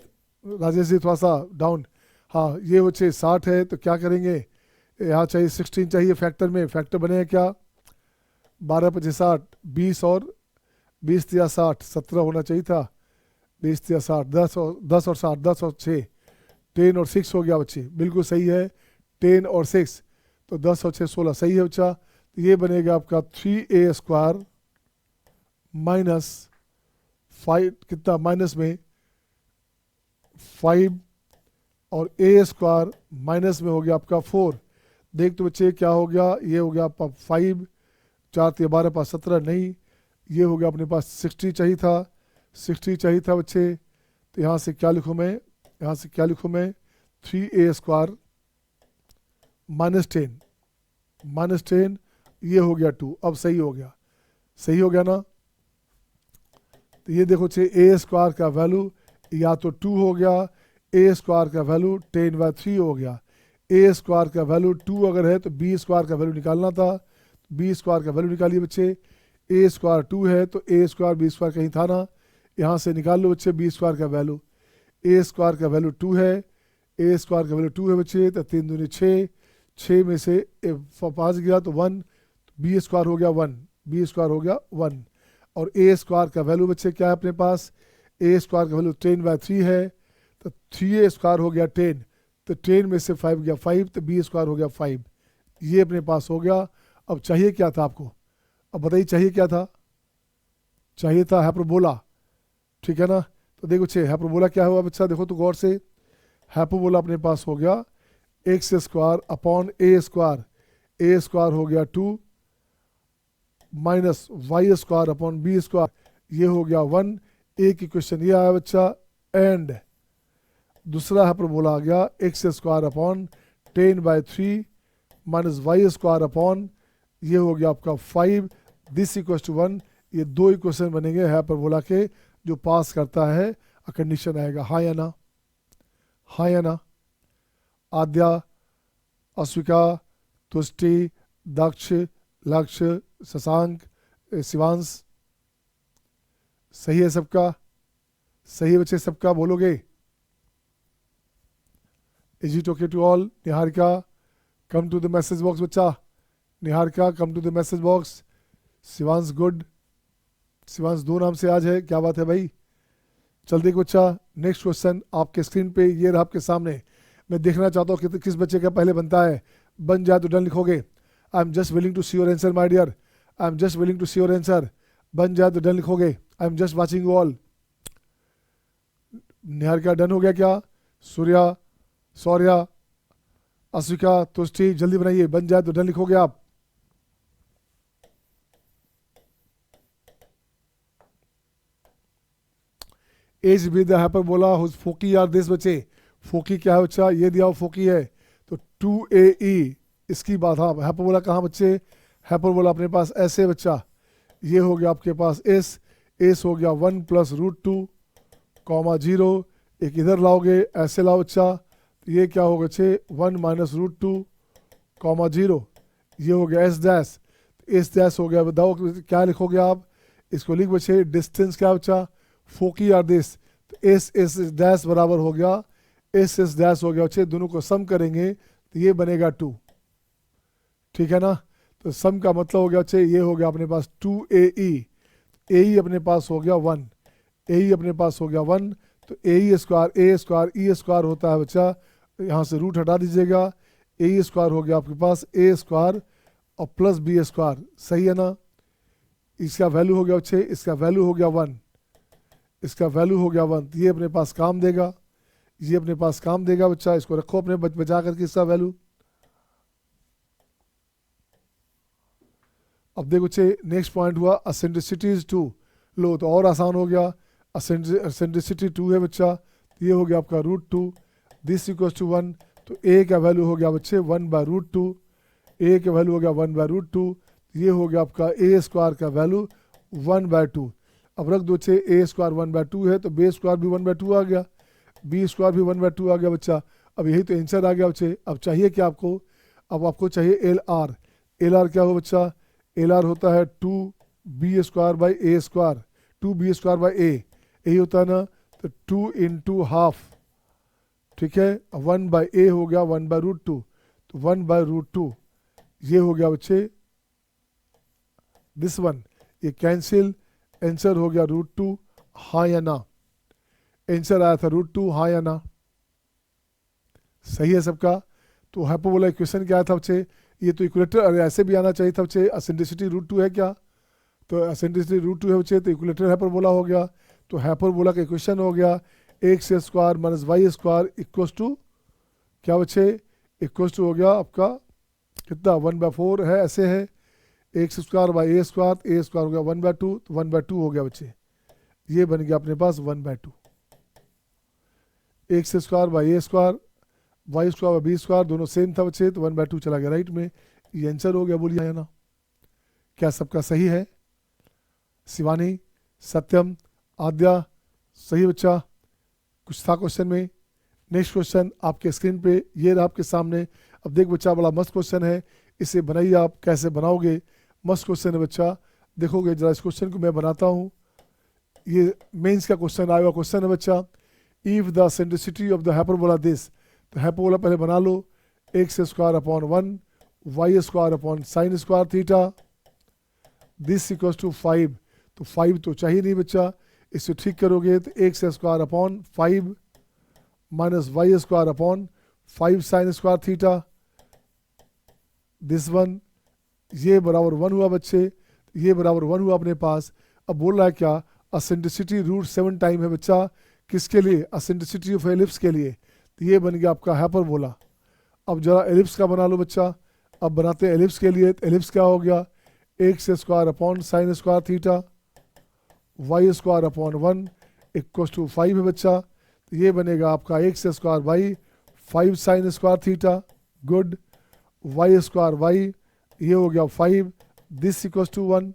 राजेश जी थोड़ा सा डाउन, हाँ ये बच्चे 60 है, तो क्या करेंगे, यहाँ चाहिए 16 चाहिए फैक्टर में, फैक्टर बनेगा क्या 12 × 25 60, 20 और 20 × 60 17 होना चाहिए था, 20 × 60 10 और 60 10 और 6 10 और 6 हो गया बच्चे, बिल्कुल सही है 10 और 6, तो 10 और 6 16 सही है बच्चा। तो ये बनेगा आपका 3a स्क्वायर माइनस 5 कितना, माइनस में 5 और a स्क्वायर माइनस में हो गया आपका 4। देख तो बच्चे क्या हो गया, ये हो गया आपका 5, 4 × 12 पास 17 नहीं, ये हो गया अपने पास 60 चाहिए था बच्चे। तो यहाँ से क्या लिखूँ मैं, यहाँ से क्या लिखूँ मैं, 3a स्क्वायर -10 ये हो गया 2। अब सही हो गया ना। तो ये देखो बच्चे a स्क्वायर का वैल्यू या तो 2 हो गया, a स्क्वायर का वैल्यू 10/3 हो गया, a स्क्वायर का वैल्यू 2 अगर है तो b स्क्वायर का वैल्यू निकालना था, b स्क्वायर का वैल्यू निकालिए बच्चे, a स्क्वायर 2 है तो a स्क्वायर b स्क्वायर कहीं था ना, यहाँ से निकाल लो बच्चे b स्क्वायर का वैल्यू, a स्क्वायर का वैल्यू 2 है, a स्क्वायर का वैल्यू 2 है बच्चे, तो 3 दूनी 6, 6 में से 5 गया तो 1, b स्क्वायर हो गया 1, और a स्क्वायर का वैल्यू बच्चे क्या है अपने पास, a स्क्वायर का वैल्यू 10/3 है, तो 3a स्क्वायर हो गया 10, तो 10 में से 5 गया 5, तो b स्क्वायर हो गया 5, ये अपने पास हो गया। अब चाहिए क्या था आपको, अब बताइए चाहिए क्या था, चाहिए था हाइपरबोला, ठीक है ना। तो देखो बच्चे हाइपरबोला क्या हुआ बच्चा, देखो तो गौर से, हाइपरबोला अपने पास हो गया x square upon a square हो गया 2 minus y square upon b square, ये हो गया 1, एक इक्वेशन ये आया बच्चा, एंड दूसरा हाइपरबोला आ गया x square upon 10/3 minus y square upon, ये हो गया आपका 5, दिस इक्वल टू 1। ये 2 इक्वेशन बनेंगे हाइपरबोला के, जो पास करता है कंडीशन आएगा, हाँ या ना, हाँ या ना? आद्या, अस्विका, तुष्टि, दक्ष, लक्ष्य, शशांक, शिवांश, सही है सबका? सही है बच्चे सबका, बोलोगे? Is it okay to all? Niharika come to the message box बच्चा, Niharika come to the message box. Shivansh good, Shivansh 2 नाम से आज है, क्या बात है भाई। चल देखो बच्चा, नेक्स्ट क्वेश्चन आपके स्क्रीन पे ये रहा आपके सामने। मैं देखना चाहता हूँ कि किस बच्चे का पहले बनता है। बन जाए तो डन लिखोगे। I am just willing to see your answer my dear, I am just willing to see your answer. बन जाए तो डन लिखोगे। I am just watching you all. Niharika done हो गया क्या? सूर्या, सौर्या, अस्विका, तुष्टि, जल्दी बनाइए। बन जाए तो डन लिखोगे आप। As be the hyperbola whose foci are this बच्चे। फोकी क्या है बच्चा? ये दिया हुआ फोकी है तो 2AE इसकी बात। हाँ, हाइपरबोला कहाँ बच्चे? हाइपरबोला अपने पास ऐसे बच्चा, ये हो गया आपके पास एस, एस हो गया 1 + √2, 0। एक इधर लाओगे, ऐसे लाओ बच्चा, ये क्या होगा बच्चे? 1 - √2, 0। ये हो गया एस डैश, एस डैश हो गया। बताओ क्या लिखोगे आप? इसको लिख बच्चे डिस्टेंस क्या बच्चा? फोकी आर दिस, तो एस एस डैश बराबर हो गया एस एस डैश हो गया बच्चे। दोनों को सम करेंगे तो ये बनेगा 2, ठीक है ना? तो सम का मतलब हो गया बच्चे, ये हो गया अपने पास 2AE, AE अपने पास हो गया 1, AE अपने पास हो गया 1। तो AE square, A square, E square होता है बच्चा, यहाँ से रूट हटा दीजिएगा। AE स्क्वायर हो गया आपके पास A स्क्वायर और प्लस B स्क्वायर, सही है ना? इसका वैल्यू हो गया बच्चे, इसका वैल्यू हो गया 1, इसका वैल्यू हो गया 1। ये अपने पास काम देगा, ये अपने पास काम देगा बच्चा। इसको रखो अपने बचा करके इसका वैल्यू। अब देखो बच्चे, नेक्स्ट पॉइंट हुआ एसेंट्रिसिटी इज 2। लो तो और आसान हो गया। एसेंट्रिसिटी 2 है बच्चा, तो ये हो गया आपका √2, दिस इक्वल टू 1। तो ए का वैल्यू हो गया बच्चे 1/√2, ए का वैल्यू हो गया 1/√2। ये हो गया आपका ए स्क्वायर का वैल्यू 1/2। अब रख दो बच्चे, ए स्क्वायर 1/2 है तो बी स्क्वायर भी 1/2 आ गया, बी स्क्वायर भी 1/2 आ गया बच्चा। अब यही तो आंसर आ गया बच्चे। अब चाहिए क्या आपको? अब आपको चाहिए LR। LR क्या हो बच्चा? LR होता है 2B² / A², 2B²/A, यही होता है ना? तो 2 × ½ ठीक है, 1/A हो गया 1/√2, तो 1/√2 ये हो गया बच्चे दिस वन, ये कैंसिल, आंसर हो गया √2। हाँ या ना? आंसर आया था √2, हाँ या ना? सही है सबका? तो हाइपरबोला इक्वेशन क्या था बच्चे? ये तो इक्वेटर, अरे ऐसे भी आना चाहिए था बच्चे। एसेंट्रिसिटी √2 है क्या? तो एसेंट्रिसिटी √2 है बच्चे, तो इक्वेटर हाइपरबोला हो गया। तो हाइपरबोला का इक्वेशन हो गया x² - y² इक्वल टू क्या बच्चे? इक्वल टू हो गया आपका कितना? 1/4 है, ऐसे है x² / A² हो गया 1/2, तो 1/2 हो गया बच्चे। ये बन गया अपने पास 1/2। x² / A², y² / B² दोनों सेम था बच्चे, तो 1/2 चला गया राइट में। ये आंसर हो गया। बोलिए ना, क्या सबका सही है? शिवानी, सत्यम, आद्या, सही बच्चा? कुछ था क्वेश्चन में? नेक्स्ट क्वेश्चन आपके स्क्रीन पे ये रहा आपके सामने। अब देख बच्चा, बड़ा मस्त क्वेश्चन है, इसे बनाइए। आप कैसे बनाओगे? मस्त क्वेश्चन है बच्चा, देखोगे जरा इस क्वेश्चन को मैं बनाता हूँ। ये मेंस का क्वेश्चन आया हुआ क्वेश्चन है बच्चा। If the eccentricity of the hyperbola this, तो हाइपरबोला पहले बना लो, x² / 1 y² / sin² θ, this equal to 5। तो 5 तो चाहिए नहीं बच्चा, इसे ठीक करोगे तो x² / 5 - y² / 5 sin² θ, this one, ये बराबर 1 हुआ बच्चे, ये बराबर 1 हुआ अपने पास। अब बोल रहा है क्या? एसेंट्रिसिटी √7 टाइम है बच्चा, किसके लिए? एसेंट्रिसिटी ऑफ एलिप्स के लिए। तो ये बन गया आपका हाइपरबोला। अब जरा एलिप्स का बना लो बच्चा। अब बनाते हैं एलिप्स के लिए। तो एलिप्स क्या हो गया? x² / sin² θ, y² / 1 equal to 5 है बच्चा। तो ये बनेगा आपका x² / 5 sin² θ, गुड, y² ये हो गया 5, दिस इक्वल टू 1।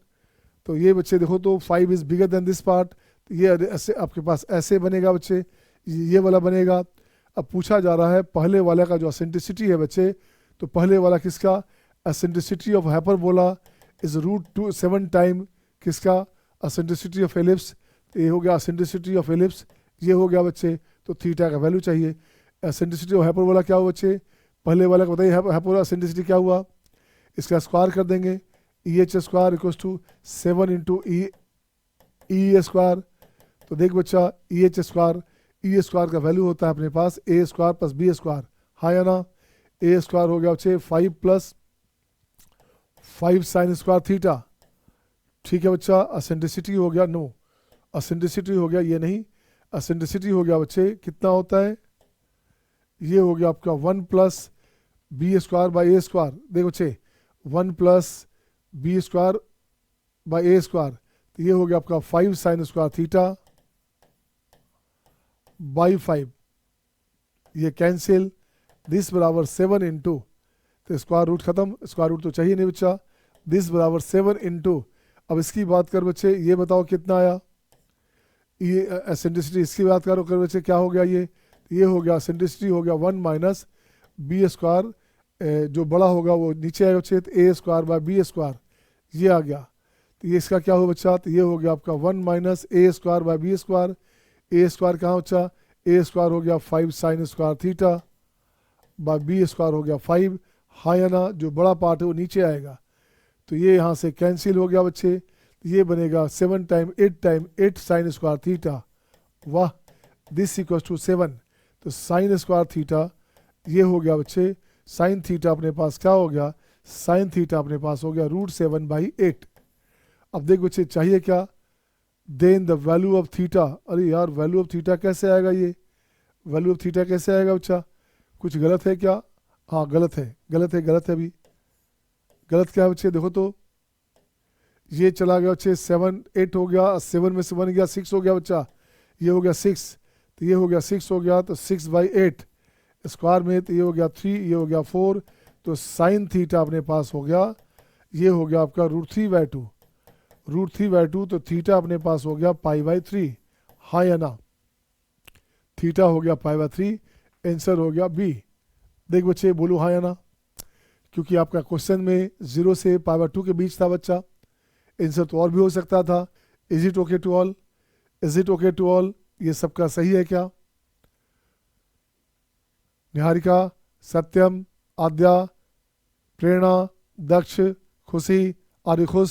तो ये बच्चे देखो तो 5 is bigger than this part, तो ये ऐसे आपके पास ऐसे बनेगा बच्चे, ये वाला बनेगा। अब पूछा जा रहा है पहले वाले का जो एसेंट्रिसिटी है बच्चे, तो पहले वाला किसका, eccentricity of hyperbola is √7 time किसका, एसेंट्रिसिटी ऑफ एलिप्स। ये हो गया एसेंट्रिसिटी ऑफ एलिप्स, ये हो गया बच्चे, तो थीटा का वैल्यू चाहिए। एसेंट्रिसिटी ऑफ हाइपरबोला क्या हुआ बच्चे, पहले वाला को बताइए हाइपरबोला एसेंट्रिसिटी क्या हुआ, इसका स्क्वायर कर देंगे, EH square equals to 7 into E square. तो देख बच्चा EH स्क्वायर, ई स्क्वायर का वैल्यू होता है अपने पास A square plus B square, हाँ या ना। ए स्क्वायर हो गया बच्चे 5 + 5 साइन स्क्वायर थीटा, ठीक है बच्चा। एसेंट्रिसिटी हो गया, नो एसेंट्रिसिटी हो गया ये नहीं, एसेंट्रिसिटी हो गया बच्चे कितना होता है, ये हो गया आपका 1 + B square by A square. देखो बच्चे 1 + B square by A square, तो ये हो गया आपका 5 साइन स्क्वायर थीटा बाई 5, ये कैंसिल, दिस बराबर 7 इंटू, तो स्क्वायर रूट खत्म, स्क्वायर रूट तो चाहिए नहीं बच्चा, दिस बराबर 7 इंटू, अब इसकी बात कर बच्चे, ये बताओ कितना आया, ये एसेंट्रिसिटी, इसकी बात करो कर बच्चे क्या हो गया, ये हो गया एसेंट्रिसिटी हो गया 1 - बी स्क्वायर, जो बड़ा होगा वो नीचे आएगा बच्चे, तो ए स्क्वायर बाय बी स्क्वायर, ये आ गया। तो ये इसका क्या हो बच्चा, तो ये हो गया आपका 1 - a square by b square, a square कहाँ बच्चा, ए स्क्वायर हो गया 5 sine square theta by b square हो गया 5, हाँ या ना, जो बड़ा पार्ट है वो नीचे आएगा, तो ये यहाँ से कैंसिल हो गया बच्चे, तो ये बनेगा 7 टाइम 8 साइन स्क्वायर थीटा, वाह, दिस इक्वल्स टू 7, तो साइन स्क्वायर थीटा ये हो गया बच्चे, साइन थीटा अपने पास क्या हो गया, साइन थीटा अपने पास हो गया √7/8। अब देख बच्चे चाहिए क्या, then the value of theta, अरे यार वैल्यू ऑफ थीटा कैसे आएगा, ये वैल्यू ऑफ थीटा कैसे आएगा बच्चा, कुछ गलत है क्या, हाँ गलत है, गलत है अभी, गलत क्या है बच्चे, देखो तो ये चला गया बच्चे 7 8 हो गया, 7 में से 1 गया 6 हो गया बच्चा, ये हो गया 6, तो ये हो गया 6 हो गया, तो 6/8 स्क्वायर में, तो ये हो गया 3, ये हो गया 4, तो साइन थीटा अपने पास हो गया, ये हो गया आपका √3/2, √3/2, तो थीटा अपने पास हो गया π/3, हाँ या ना, थीटा हो गया π/3, आंसर हो गया बी। देख बच्चे बोलो हाँ या ना, क्योंकि आपका क्वेश्चन में 0 से π/2 के बीच था बच्चा, आंसर तो और भी हो सकता था। Is it okay to all, is it okay to all, ये सबका सही है क्या, निहारिका, सत्यम, आद्या, प्रेरणा, दक्ष, खुशी, आदि खुश,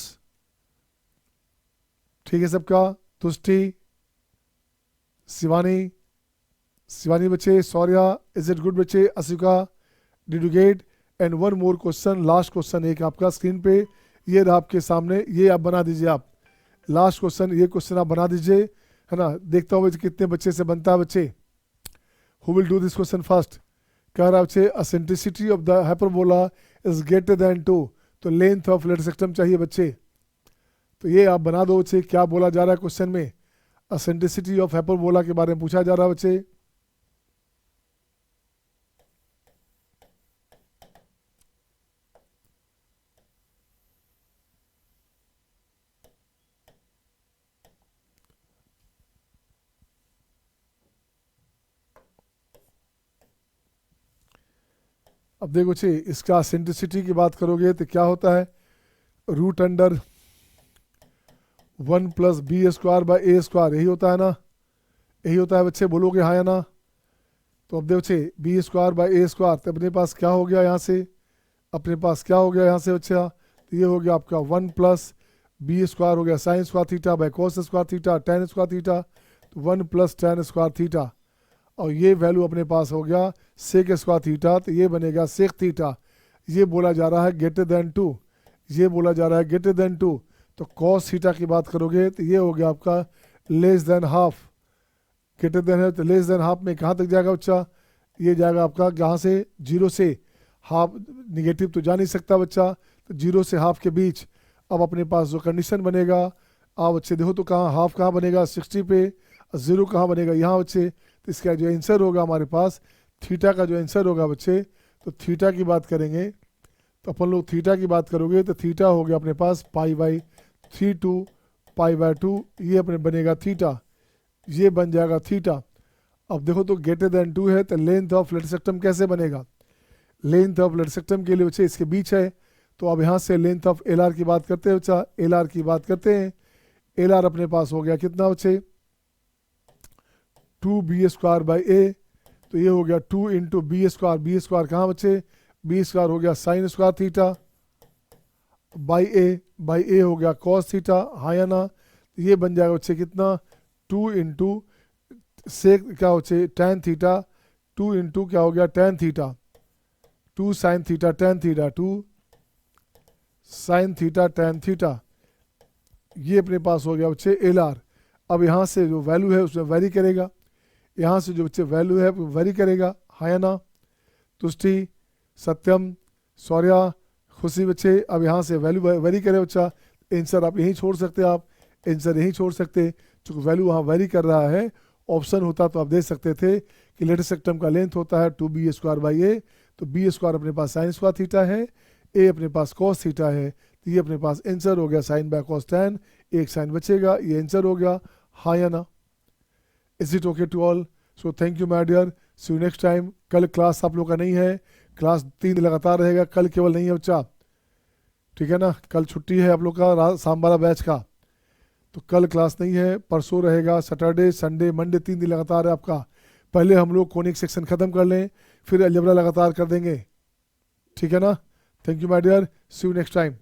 ठीक है सबका, तुष्टि, शिवानी बच्चे, सौर्या, इज इट गुड बच्चे, Asika, did you get, and one more question, last question एक आपका स्क्रीन पे ये रहा आपके सामने, ये आप बना दीजिए, आप लास्ट क्वेश्चन, ये क्वेश्चन आप बना दीजिए, है ना, देखता हूँ कितने बच्चे से बनता है बच्चे, who will do this question first. कह रहा बच्चे eccentricity of the hyperbola is greater than 2, तो लेंथ ऑफ लेटर सेक्टम चाहिए बच्चे, तो ये आप बना दो बच्चे, क्या बोला जा रहा है क्वेश्चन में, एसेंट्रिसिटी ऑफ हाइपरबोला के बारे में पूछा जा रहा है बच्चे। अब देखो बच्चे इसका एसेंट्रिसिटी की बात करोगे तो क्या होता है, √1 + B square by A square, यही होता है ना, यही होता है बच्चे, बोलोगे हाँ या ना। तो अब देखो बच्चे B square by A square, तो अपने पास क्या हो गया यहाँ से, अपने पास क्या हो गया यहाँ से बच्चा, तो ये हो गया आपका 1 + बी स्क्वायर हो गया sign square theta by cos square theta tan square theta, तो 1 + tan स्क्वायर थीटा, और ये वैल्यू अपने पास हो गया सेक स्क्वायर थीटा, तो ये बनेगा सेक थीटा, ये बोला जा रहा है ग्रेटर देन 2, ये बोला जा रहा है ग्रेटर देन 2, तो कॉस थीटा की बात करोगे तो ये हो गया आपका less than half, greater than है तो लेस देन हाफ में कहाँ तक जाएगा बच्चा, ये जाएगा आपका कहाँ से, 0 से हाफ, निगेटिव तो जा नहीं सकता बच्चा, तो 0 से हाफ के बीच। अब अपने पास जो कंडीशन बनेगा, आप बच्चे देखो तो कहाँ हाफ कहाँ बनेगा 60 पे, 0 कहाँ बनेगा यहाँ बच्चे, तो इसका जो आंसर होगा हमारे पास थीटा का जो आंसर होगा बच्चे, तो थीटा की बात करेंगे तो अपन लोग थीटा की बात करोगे तो थीटा हो गया अपने पास π/3 to π/2, ये अपने बनेगा थीटा, ये बन जाएगा थीटा। अब देखो तो ग्रेटर देन 2 है तो लेंथ ऑफ लेटेस्ट सेक्टम कैसे बनेगा? लेंथ ऑफ लेटेस्ट सेक्टम के लिए बच्चे इसके बीच है, तो अब यहाँ से लेंथ ऑफ एल आर की बात करते हैं बच्चा, एल आर की बात करते हैं। एल आर अपने पास हो गया कितना बच्चे? 2b² बाई ए, तो ये हो गया 2 इंटू बी स्क्वायर कहाँ बच्चे? बी स्क्वायर हो गया साइन स्क्वायर थीटा बाई ए हो गया कॉस थीटा, हाँ या ना? ये बन जाएगा बच्चे कितना? 2 इंटू से क्या बच्चे टैन थीटा, 2 इंटू क्या हो गया tan theta, 2 sine theta tan theta, 2 sine theta tan theta. ये अपने पास हो गया बच्चे एल आर। अब यहाँ से जो वैल्यू है उसमें वेरी करेगा, यहाँ से जो बच्चे वैल्यू है वो वेरी करेगा, हाँ या ना? तुष्टि, सत्यम, शौर्या, खुशी बच्चे। अब यहाँ से वैल्यू वेरी करे बच्चा, आंसर आप यहीं छोड़ सकते, आप आंसर यहीं छोड़ सकते, चूँकि वैल्यू वहाँ वेरी कर रहा है। ऑप्शन होता तो आप दे सकते थे कि लेटेस्ट सेक्टम का लेंथ होता है 2b² बाई ए, तो b² अपने पास साइन स्क्वायर थीटा है, ए अपने पास कॉस थीटा है, तो ये अपने पास आंसर हो गया साइन बाय कॉस टैन, एक साइन बचेगा, ये आंसर हो गया, हाँ या ना? Is it okay to all? So thank you my dear, see you next time. कल क्लास आप लोग का नहीं है, क्लास 3 दिन लगातार रहेगा, कल केवल नहीं है बच्चा, ठीक है ना? कल छुट्टी है आप लोग का शाम 12 बैच का, तो कल क्लास नहीं है, परसों रहेगा, सैटरडे संडे मंडे 3 दिन लगातार है आपका। पहले हम लोग कोनिक सेक्शन ख़त्म कर लें, फिर अलजेब्रा लगातार कर देंगे, ठीक है ना? Thank you my dear, see you next time.